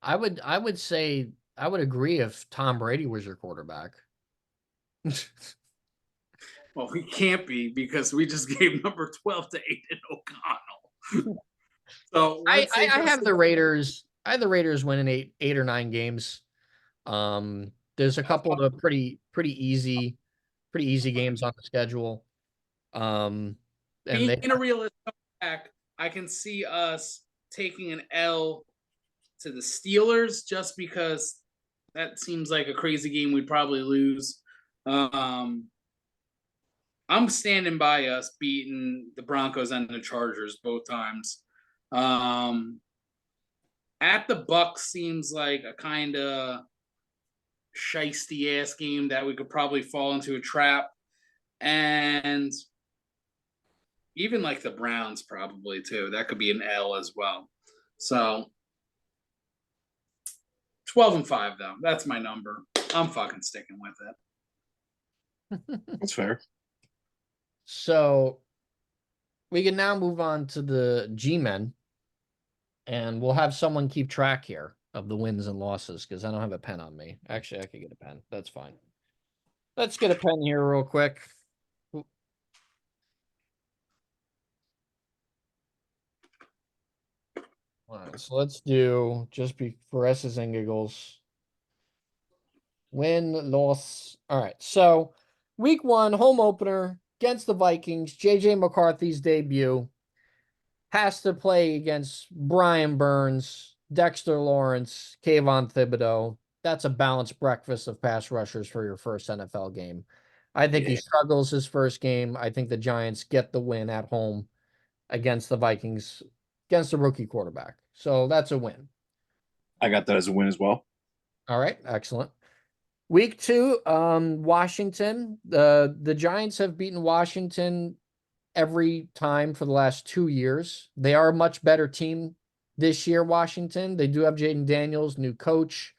I would say I would agree if Tom Brady was your quarterback. Well, we can't be because we just gave number 12 to Aiden O'Connell. So I have the Raiders. I have the Raiders winning eight or 9 games. There's a couple of pretty easy games on the schedule. And being a realist back, I can see us taking an L to the Steelers just because that seems like a crazy game we'd probably lose. I'm standing by us beating the Broncos and the Chargers both times. At the Bucks seems like a kind of shiesty ass game that we could probably fall into a trap. And even like the Browns probably too. That could be an L as well. So 12-5 though. That's my number. I'm fucking sticking with it. That's fair. So we can now move on to the G-men, and we'll have someone keep track here of the wins and losses because I don't have a pen on me. Actually, I could get a pen. That's fine. Let's get a pen here real quick. All right, so let's do just for S's and giggles. Win, loss. All right, so week 1, home opener against the Vikings. JJ McCarthy's debut has to play against Brian Burns, Dexter Lawrence, Kayvon Thibodeau. That's a balanced breakfast of pass rushers for your first NFL game. I think he struggles his first game. I think the Giants get the win at home against the Vikings, against a rookie quarterback. So that's a win. I got that as a win as well. All right, excellent. Week 2, Washington. The Giants have beaten Washington every time for the last 2 years. They are a much better team this year, Washington. They do have Jaden Daniels, new coach,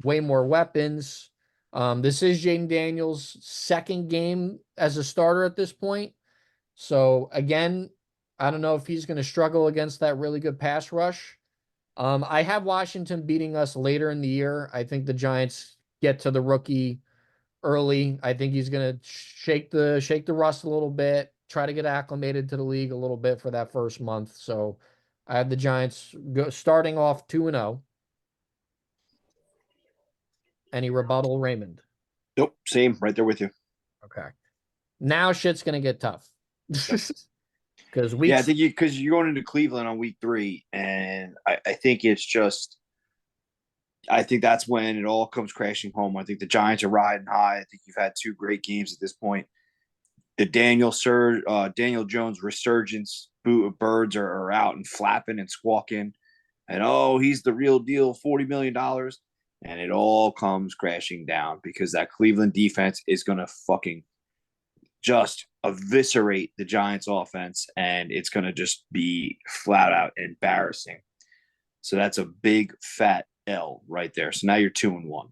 way more weapons. This is Jaden Daniels' second game as a starter at this point. So again, I don't know if he's going to struggle against that really good pass rush. I have Washington beating us later in the year. I think the Giants get to the rookie early. I think he's going to shake the rust a little bit, try to get acclimated to the league a little bit for that first month. So I have the Giants starting off 2-0. Any rebuttal, Raymond? Nope, same, right there with you. Okay. Now shit's going to get tough. Because I think because you're going into Cleveland on week 3, and I think it's just, I think that's when it all comes crashing home. I think the Giants are riding high. I think you've had 2 great games at this point. The Daniel Jones resurgence birds are out and flapping and squawking, and he's the real deal, $40 million. And it all comes crashing down because that Cleveland defense is going to fucking just eviscerate the Giants offense, and it's going to just be flat out embarrassing. So that's a big fat L right there. So now you're 2-1.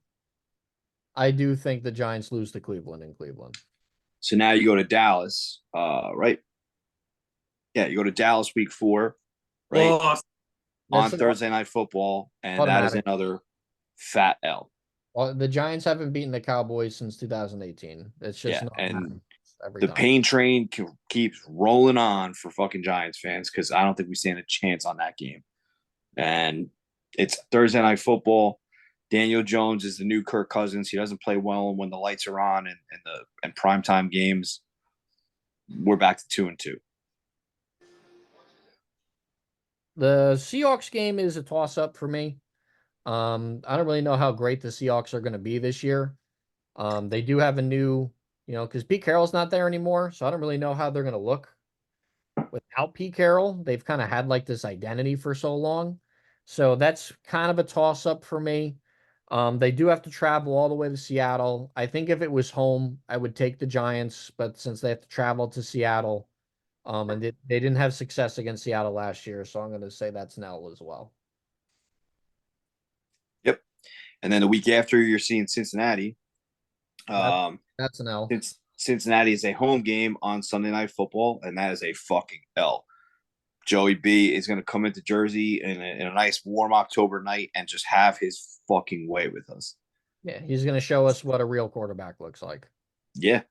I do think the Giants lose to Cleveland in Cleveland. So now you go to Dallas, right? Yeah, you go to Dallas week 4, right? Lost. On Thursday Night Football, and automatic. That is another fat L. Well, the Giants haven't beaten the Cowboys since 2018. It's just not and every the time. pain train keeps rolling on for fucking Giants fans because I don't think we stand a chance on that game. And it's Thursday Night Football. Daniel Jones is the new Kirk Cousins. He doesn't play well when the lights are on and primetime games. We're back to 2-2. The Seahawks game is a toss-up for me. I don't really know how great the Seahawks are going to be this year. They do have a new, because Pete Carroll's not there anymore, so I don't really know how they're going to look without Pete Carroll. They've kind of had like this identity for so long. So that's kind of a toss-up for me. They do have to travel all the way to Seattle. I think if it was home, I would take the Giants, but since they have to travel to Seattle, and they didn't have success against Seattle last year, so I'm going to say that's an L as well. Yep. And then the week after, you're seeing Cincinnati. That's an L. Cincinnati is a home game on Sunday Night Football, and that is a fucking L. Joey B is going to come into Jersey in a nice warm October night and just have his fucking way with us. Yeah, he's going to show us what a real quarterback looks like. Yeah.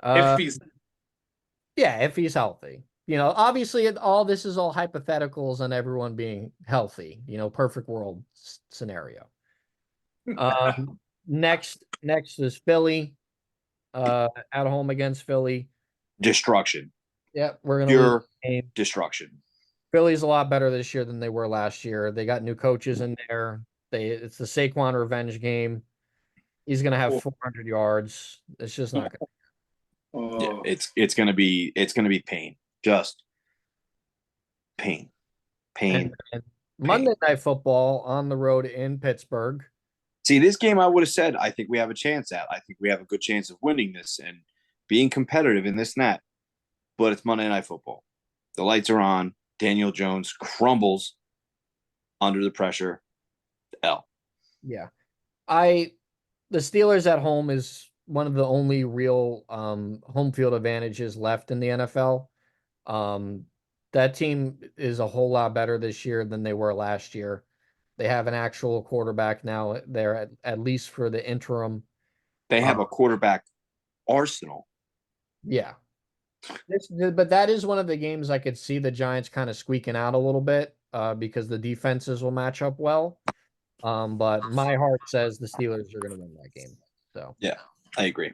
If he's healthy. Obviously all this is all hypotheticals on everyone being healthy, perfect world scenario. Next is Philly, at home against Philly. Destruction. Yeah, we're going to lose the game. Destruction. Philly's a lot better this year than they were last year. They got new coaches in there. It's the Saquon revenge game. He's going to have 400 yards. It's just not going to. Yeah, it's going to be pain. Just pain. And Monday Night Football on the road in Pittsburgh. See, this game I would have said I think we have a chance at. I think we have a good chance of winning this and being competitive in this and that. But it's Monday Night Football. The lights are on. Daniel Jones crumbles under the pressure. L. Yeah. The Steelers at home is one of the only real home field advantages left in the NFL. Um, that team is a whole lot better this year than they were last year. They have an actual quarterback now there, at least for the interim. They have Uh, a quarterback arsenal. yeah. But that is one of the games I could see the Giants kind of squeaking out a little bit because the defenses will match up well. But my heart says the Steelers are going to win that game. So Yeah, I agree.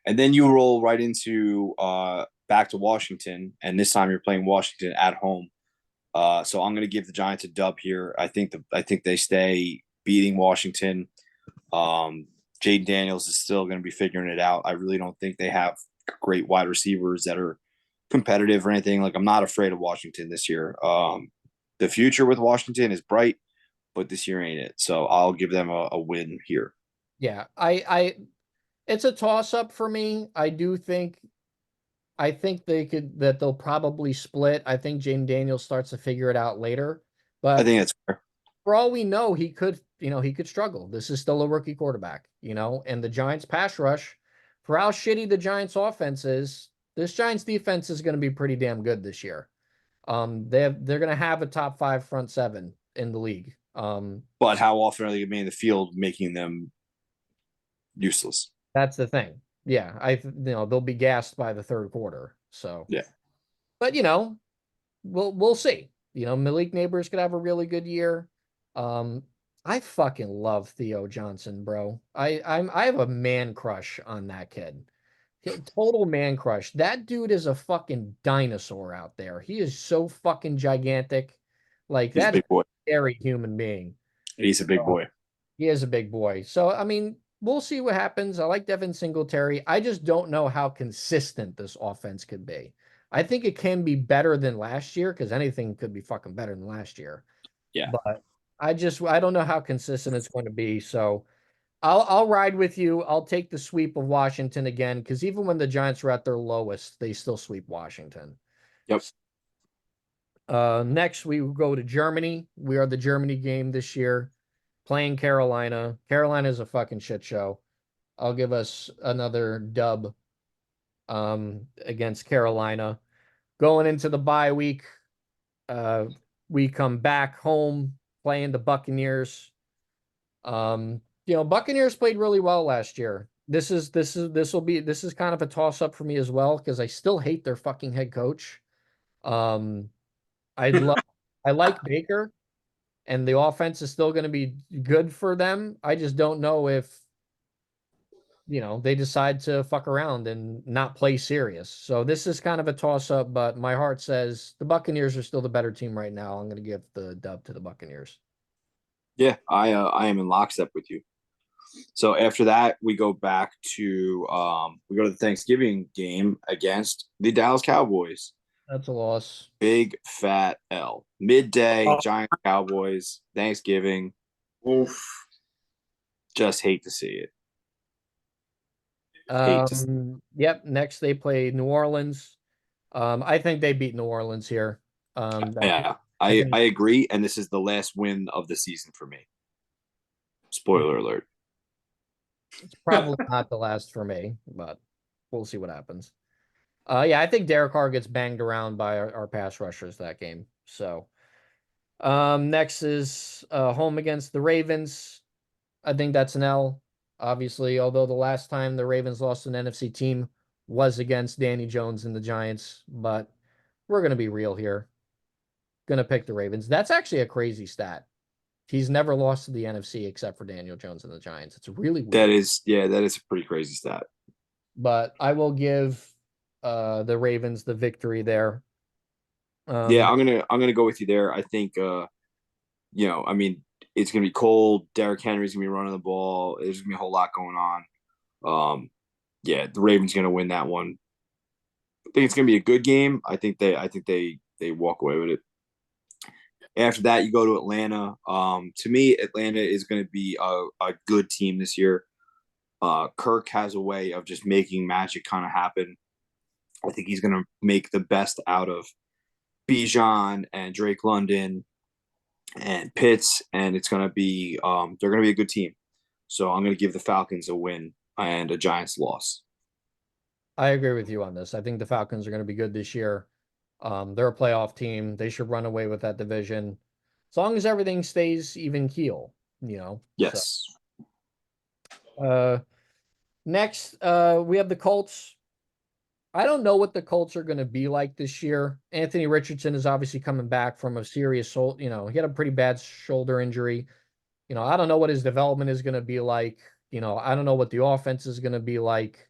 And then you roll right into back to Washington, and this time you're playing Washington at home. So I'm going to give the Giants a dub here. I think they stay beating Washington. Jaden Daniels is still going to be figuring it out. I really don't think they have great wide receivers that are competitive or anything. Like, I'm not afraid of Washington this year. The future with Washington is bright, but this year ain't it. So I'll give them a win here. yeah, it's a toss up for me. I think they'll probably split. I think Jaden Daniels starts to figure it out later, I but think that's fair. for all we know, he could struggle. This is still a rookie quarterback, and the Giants pass rush, for how shitty the Giants offense is, this Giants defense is going to be pretty damn good this year. They're going to have a top 5 front 7 in the league. But how often are they going to be in the field, making them useless? That's the thing. Yeah, they'll be gassed by the third quarter. So Yeah. But we'll see. Malik Neighbors could have a really good year. I fucking love Theo Johnson, bro. I have a man crush on that kid. Total man crush. That dude is a fucking dinosaur out there. He is so fucking gigantic. Like, He's a that's big boy. a scary human being. He's a big boy. He is a big boy. So, I mean, we'll see what happens. I like Devin Singletary. I just don't know how consistent this offense could be. I think it can be better than last year because anything could be fucking better than last year. Yeah. But I don't know how consistent it's going to be. So I'll ride with you. I'll take the sweep of Washington again because even when the Giants were at their lowest, they still sweep Washington. Yep. Next, we go to Germany. We are the Germany game this year, playing Carolina. Carolina is a fucking shit show. I'll give us another dub against Carolina. Going into the bye week, we come back home playing the Buccaneers. Buccaneers played really well last year. This is kind of a toss up for me as well because I still hate their fucking head coach. Um, I like Baker, and the offense is still going to be good for them. I just don't know if they decide to fuck around and not play serious. So this is kind of a toss up, but my heart says the Buccaneers are still the better team right now. I'm going to give the dub to the Buccaneers. Yeah, I am in lockstep with you. So after that, we go back to the Thanksgiving game against the Dallas Cowboys. That's a loss. Big fat L. Midday, Oh. Giants Cowboys, Thanksgiving. Oof. Just hate to see it. Yep. Next, they play New Orleans. I think they beat New Orleans here. Yeah, I agree. And this is the last win of the season for me. Spoiler alert. It's probably not the last for me, but we'll see what happens. Yeah, I think Derek Carr gets banged around by our pass rushers that game. So, next is home against the Ravens. I think that's an L, obviously, although the last time the Ravens lost an NFC team was against Danny Jones and the Giants, but we're going to be real here. Going to pick the Ravens. That's actually a crazy stat. He's never lost to the NFC except for Daniel Jones and the Giants. It's really weird. That is a pretty crazy stat. But I will give the Ravens the victory there. Yeah, I'm gonna go with you there. I think I mean, it's gonna be cold. Derrick Henry's gonna be running the ball. There's gonna be a whole lot going on. Yeah, the Ravens gonna win that one. I think it's gonna be a good game. I think they walk away with it. After that, you go to Atlanta. To me, Atlanta is going to be a good team this year. Kirk has a way of just making magic kind of happen. I think he's going to make the best out of Bijan and Drake London and Pitts, and it's going to be they're going to be a good team. So I'm going to give the Falcons a win and a Giants loss. I agree with you on this. I think the Falcons are going to be good this year. They're a playoff team. They should run away with that division as long as everything stays even keel, you know. Yes. So, next, we have the Colts. I don't know what the Colts are going to be like this year. Anthony Richardson is obviously coming back from a serious, he had a pretty bad shoulder injury. I don't know what his development is going to be like. I don't know what the offense is going to be like.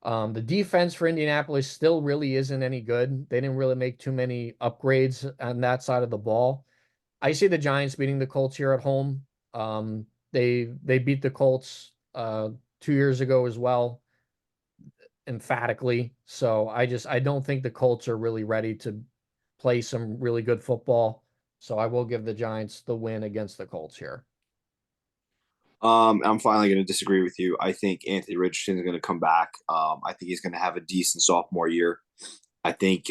The defense for Indianapolis still really isn't any good. They didn't really make too many upgrades on that side of the ball. I see the Giants beating the Colts here at home. They beat the Colts 2 years ago as well, emphatically. So I don't think the Colts are really ready to play some really good football. So I will give the Giants the win against the Colts here. I'm finally going to disagree with you. I think Anthony Richardson is going to come back. I think he's going to have a decent sophomore year. I think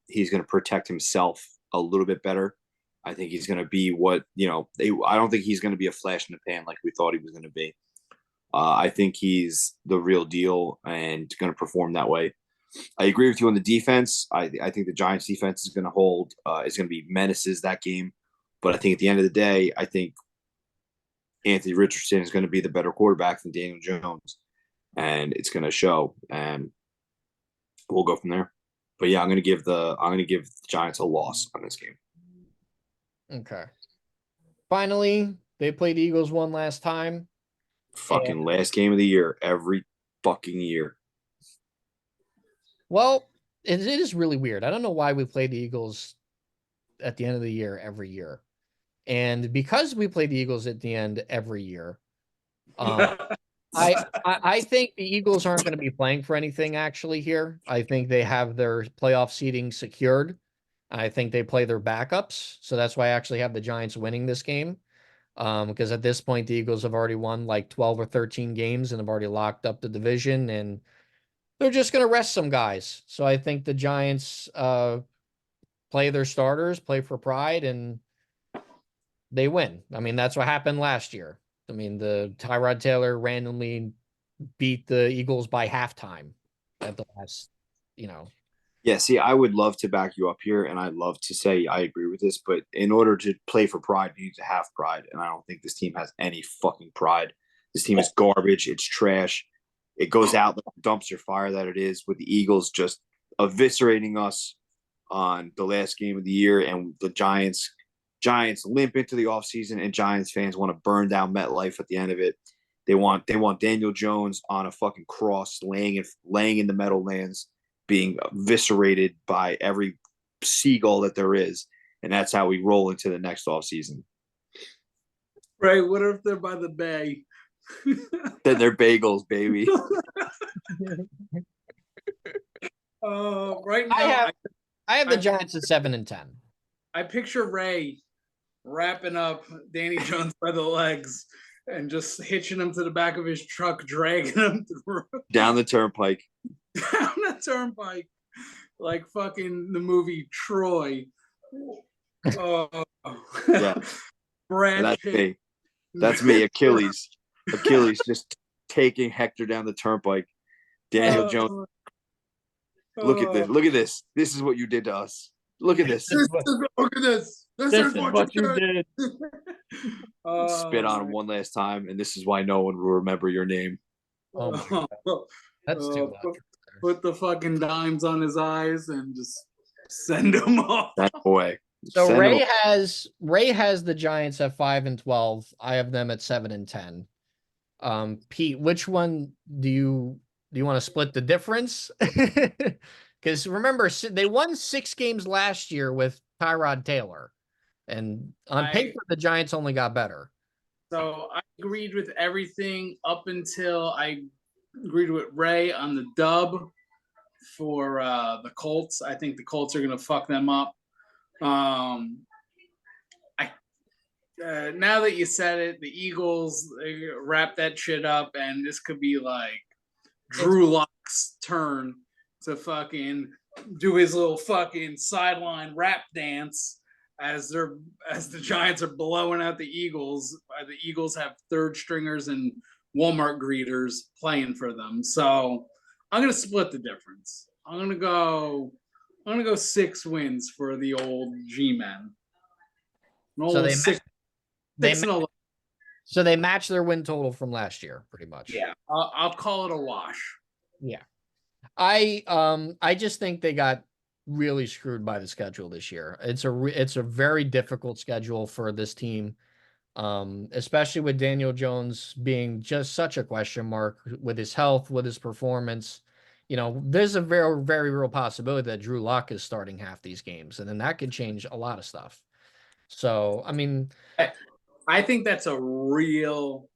he's going to protect himself a little bit better. I think he's going to be I don't think he's going to be a flash in the pan like we thought he was going to be. I think he's the real deal and going to perform that way. I agree with you on the defense. I think the Giants defense is going to hold, is going to be menaces that game. But I think at the end of the day, I think Anthony Richardson is going to be the better quarterback than Daniel Jones, and it's going to show, and we'll go from there. But yeah, I'm going to give the Giants a loss on this game. Okay. Finally, they played the Eagles one last time. Fucking last game of the year, every fucking year. Well, it is really weird. I don't know why we play the Eagles at the end of the year every year. And because we play the Eagles at the end every year, I think the Eagles aren't going to be playing for anything actually here. I think they have their playoff seeding secured. I think they play their backups. So that's why I actually have the Giants winning this game. Because at this point, the Eagles have already won like 12 or 13 games and have already locked up the division, and they're just going to rest some guys. So I think the Giants play their starters, play for pride, and they win. I mean, that's what happened last year. I mean, the Tyrod Taylor randomly beat the Eagles by halftime at the last, Yeah, see, I would love to back you up here, and I'd love to say I agree with this, but in order to play for pride, you need to have pride, and I don't think this team has any fucking pride. This team is garbage. It's trash. It goes out like a dumpster fire that it is, with the Eagles just eviscerating us on the last game of the year, and the Giants limp into the offseason, and Giants fans want to burn down MetLife at the end of it. They want Daniel Jones on a fucking cross, laying in the Meadowlands, being eviscerated by every seagull that there is, and that's how we roll into the next offseason. Right? What if they're by the bay? Then they're bagels, baby. Right now, I have the Giants at 7-10. I picture Ray wrapping up Danny Jones by the legs and just hitching him to the back of his truck, dragging him down the turnpike. Down the turnpike, like fucking the movie Troy. Yeah, Brad Pitt. That's me. Achilles just taking Hector down the turnpike. Daniel Jones. Look at this. Look at this. This is what you did to us. Look at this. Look at this. This is what you did. Spit on him one last time, and this is why no one will remember your name. Oh my God. That's too much. Put the fucking dimes on his eyes and just send him off. That boy. So Ray has the Giants at 5-12. I have them at 7-10. Pete, which one do you want to split the difference? Because remember, they won 6 games last year with Tyrod Taylor, and on paper the Giants only got better. So I agreed with everything up until I agreed with Ray on the dub for the Colts. I think the Colts are going to fuck them up. Now that you said it, the Eagles wrap that shit up, and this could be like Drew Lock's turn to fucking do his little fucking sideline rap dance as the Giants are blowing out the Eagles. The Eagles have third stringers and Walmart greeters playing for them. So I'm gonna split the difference. I'm gonna go 6 wins for the old G-men. So Old six they and 11. so they match their win total from last year, pretty much. Yeah, I'll call it a wash. Yeah. I just think they got really screwed by the schedule this year. It's a very difficult schedule for this team. Especially with Daniel Jones being just such a question mark with his health, with his performance. You know, there's a very, very real possibility that Drew Lock is starting half these games, and then that could change a lot of stuff. So, I mean, I think that's a real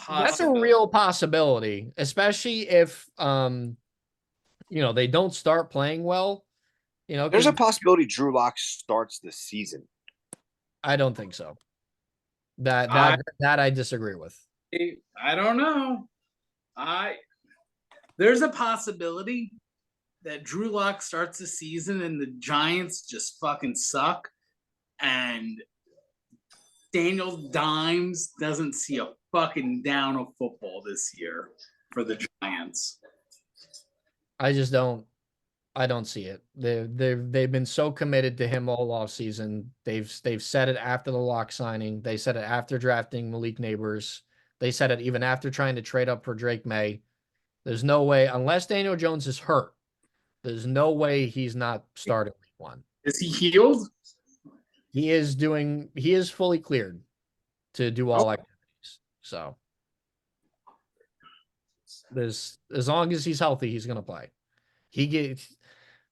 that's a real possibility, especially if they don't start playing well. There's 'Cause a possibility Drew Lock starts the season. I don't think so. That I disagree with. I don't know. There's a possibility that Drew Lock starts the season and the Giants just fucking suck, and Daniel Dimes doesn't see a fucking down of football this year for the Giants. I just don't. I don't see it. They've been so committed to him all off season. They've said it after the Lock signing. They said it after drafting Malik Neighbors. They said it even after trying to trade up for Drake May. There's no way, unless Daniel Jones is hurt, there's no way he's not starting week 1. Is he healed? He is fully cleared to do all activities. So there's, as long as he's healthy, he's gonna play.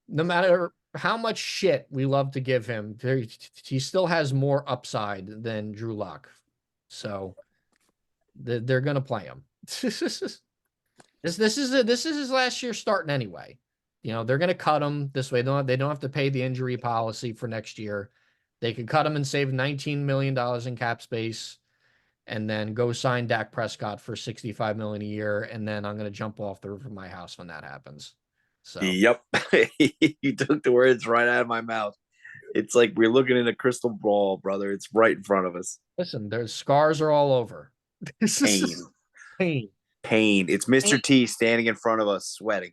No matter how much shit we love to give him, he still has more upside than Drew Lock. So they're gonna play him. This is his last year starting anyway. They're gonna cut him this way. They don't have to pay the injury policy for next year. They could cut him and save $19 million in cap space, and then go sign Dak Prescott for $65 million a year. And then I'm gonna jump off the roof of my house when that happens. So Yep. You took the words right out of my mouth. It's like we're looking in a crystal ball, brother. It's right in front of us. Listen, there's scars are all over. Pain. Pain. It's Mr. T standing in front of us sweating.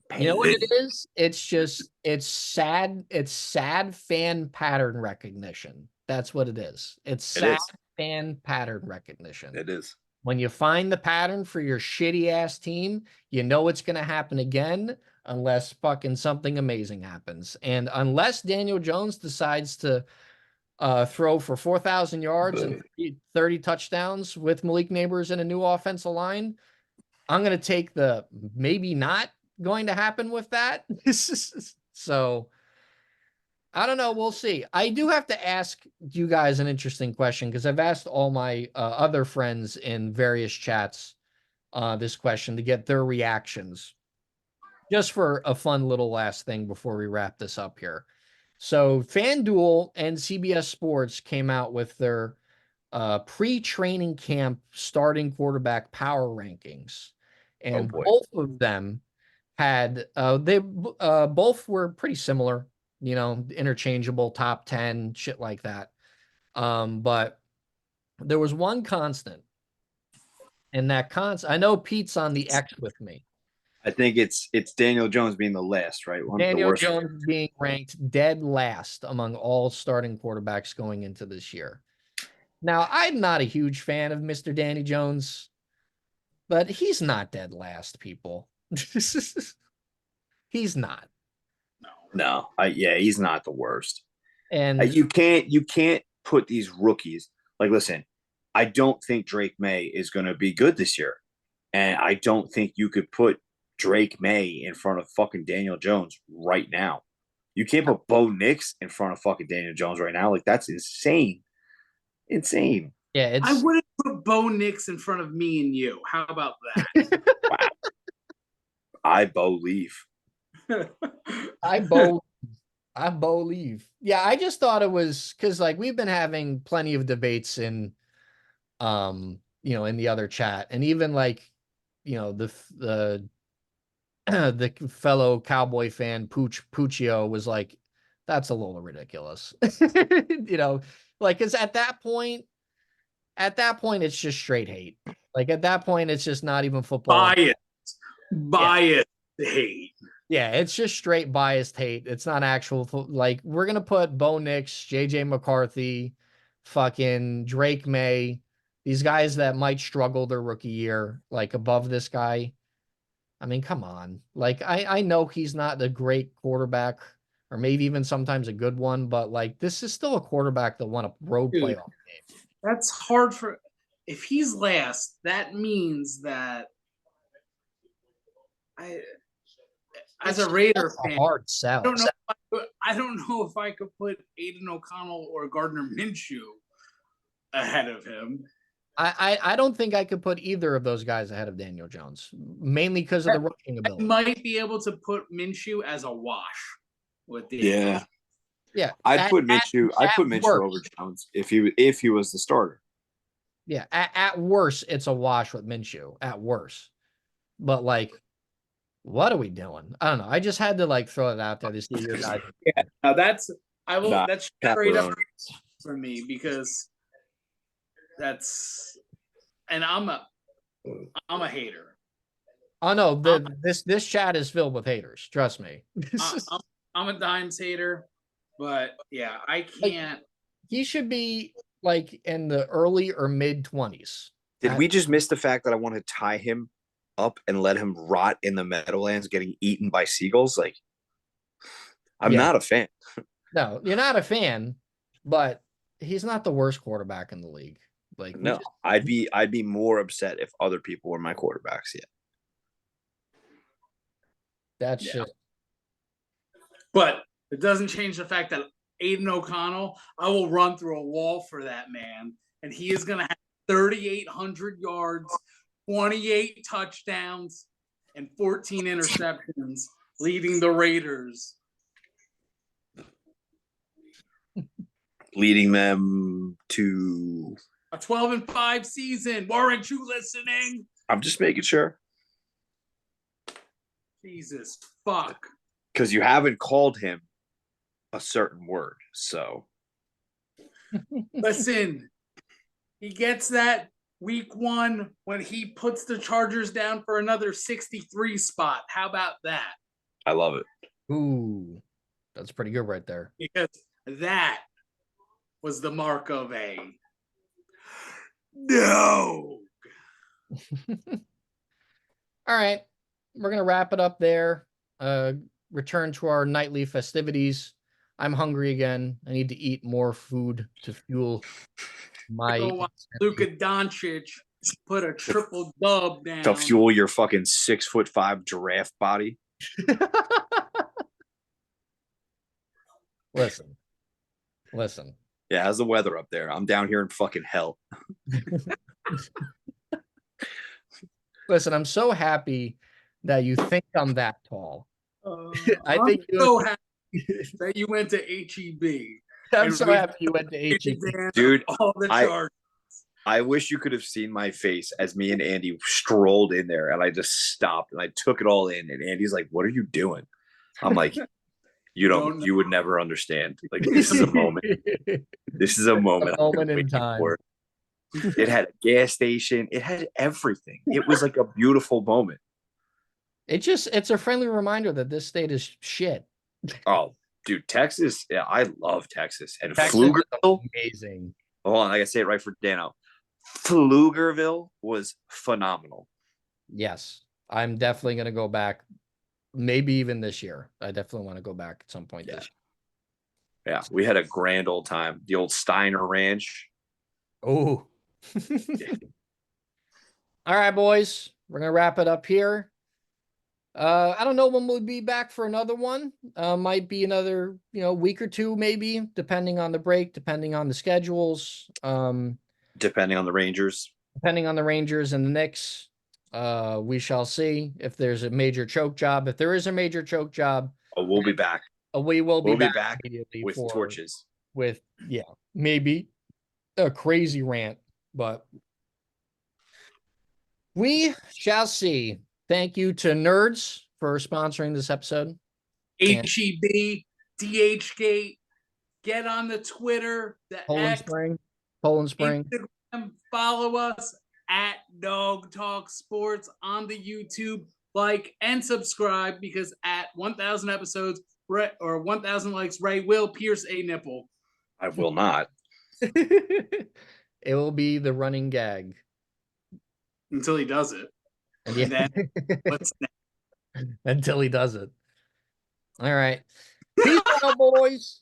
Pain. You know what it is? It's sad. It's sad fan pattern recognition. That's what it is. It's sad fan pattern recognition. It is. When you find the pattern for your shitty ass team, you know it's going to happen again unless fucking something amazing happens. And unless Daniel Jones decides to throw for 4,000 yards and 30 touchdowns with Malik Neighbors and a new offensive line, I'm going to take the maybe not going to happen with that. So I don't know. We'll see. I do have to ask you guys an interesting question, because I've asked all my other friends in various chats this question to get their reactions, just for a fun little last thing before we wrap this up here. So FanDuel and CBS Sports came out with their pre-training camp starting quarterback power rankings, and both of them had they both were pretty similar, interchangeable top 10 shit like that. But there was one constant, and that constant, I know Pete's on the X with me. I think it's Daniel Jones being the last, right? Daniel Jones being ranked dead last among all starting quarterbacks going into this year. Now, I'm not a huge fan of Mr. Danny Jones, but he's not dead last, people. He's not. No. He's not the worst. And you can't put these rookies, like, listen, I don't think Drake May is going to be good this year. And I don't think you could put Drake May in front of fucking Daniel Jones right now. You can't put Bo Nix in front of fucking Daniel Jones right now. Like, that's insane. Insane. Yeah, I wouldn't put Bo Nix in front of me and you. How about that? Wow. I believe. I believe. Yeah, I just thought it was because, like, we've been having plenty of debates in in the other chat, and even like, the the fellow Cowboy fan Puccio was like, that's a little ridiculous. Like, because at that point, at that point, it's just straight hate. Like at that point, it's just not even football. Biased hate. Yeah, it's just straight biased hate. It's not actual. Like we're gonna put Bo Nix, JJ McCarthy, fucking Drake May, these guys that might struggle their rookie year, like above this guy. I mean, come on. Like I know he's not the great quarterback, or maybe even sometimes a good one, but like this is still a quarterback that won a road playoff game. That's hard for. If he's last, that means that as a Raider fan, hard sell. I don't know if I could put Aiden O'Connell or Gardner Minshew ahead of him. I don't think I could put either of those guys ahead of Daniel Jones, mainly because of the rushing ability. I might be able to put Minshew as a wash with the yeah. I'd put Minshew over Jones if he was the starter. Yeah, at worst, it's a wash with Minshew. At worst, but like, what are we doing? I don't know. I just had to like throw it out there to see your guys. Yeah, now that's straight up for me because that's, and I'm a hater. Oh no, this chat is filled with haters. Trust me. I'm a Dimes hater, but yeah, I can't. He should be like in the early or mid 20s. Did we just miss the fact that I want to tie him up and let him rot in the Meadowlands getting eaten by seagulls? Like, I'm not a fan. No, you're not a fan, but he's not the worst quarterback in the league. Like, no, I'd be more upset if other people were my quarterbacks. Yeah. That's just. But it doesn't change the fact that Aiden O'Connell, I will run through a wall for that man, and he is going to have 3,800 yards, 28 touchdowns, and 14 interceptions, leading the Raiders. Leading them to a 12-5 season. Weren't you listening? I'm just making sure. Jesus fuck. Because you haven't called him a certain word, so. Listen, he gets that week 1 when he puts the Chargers down for another 63 spot. How about that? I love it. Ooh, that's pretty good right there. Because that was the mark of a no. All right. We're going to wrap it up there. Return to our nightly festivities. I'm hungry again. I need to eat more food to fuel my. Luka Doncic put a triple dub down to fuel your fucking 6'5" giraffe body. Listen. Yeah, how's the weather up there? I'm down here in fucking hell. Listen, I'm so happy that you think I'm that tall. I think you're so happy that you went to HEB. I'm so happy you went to HEB. Dude, all the charts. I wish you could have seen my face as me and Andy strolled in there, and I just stopped and I took it all in. And Andy's like, "What are you doing?" I'm like, you would never understand. Like, this is a moment. This is a moment. A moment in time. It had a gas station. It had everything. It was like a beautiful moment. It's a friendly reminder that this state is shit. Oh, dude, Texas. Yeah, I love Texas. And Texas Pflugerville. Amazing. Hold on, I gotta say it right for Dano. Pflugerville was phenomenal. Yes. I'm definitely gonna go back. Maybe even this year. I definitely want to go back at some point this year. Yeah, we had a grand old time. The old Steiner Ranch. Oh. All right, boys. We're gonna wrap it up here. I don't know when we'll be back for another one. Might be another, week or two, maybe, depending on the break, depending on the schedules. Depending on the Rangers. Depending on the Rangers and the Knicks. We shall see if there's a major choke job. If there is a major choke job, we'll be back. We will be back with torches. With maybe a crazy rant, but we shall see. Thank you to Nerds for sponsoring this episode. HEB, DHgate, get on the Twitter, the Poland X, Spring, Poland Spring. Follow us at Dog Talk Sports on the YouTube. Like and subscribe because at 1,000 episodes or 1,000 likes, Ray will pierce a nipple. I will not. It will be the running gag. Until he does it. And And then what's next? until he does it. All right. Peace out, boys.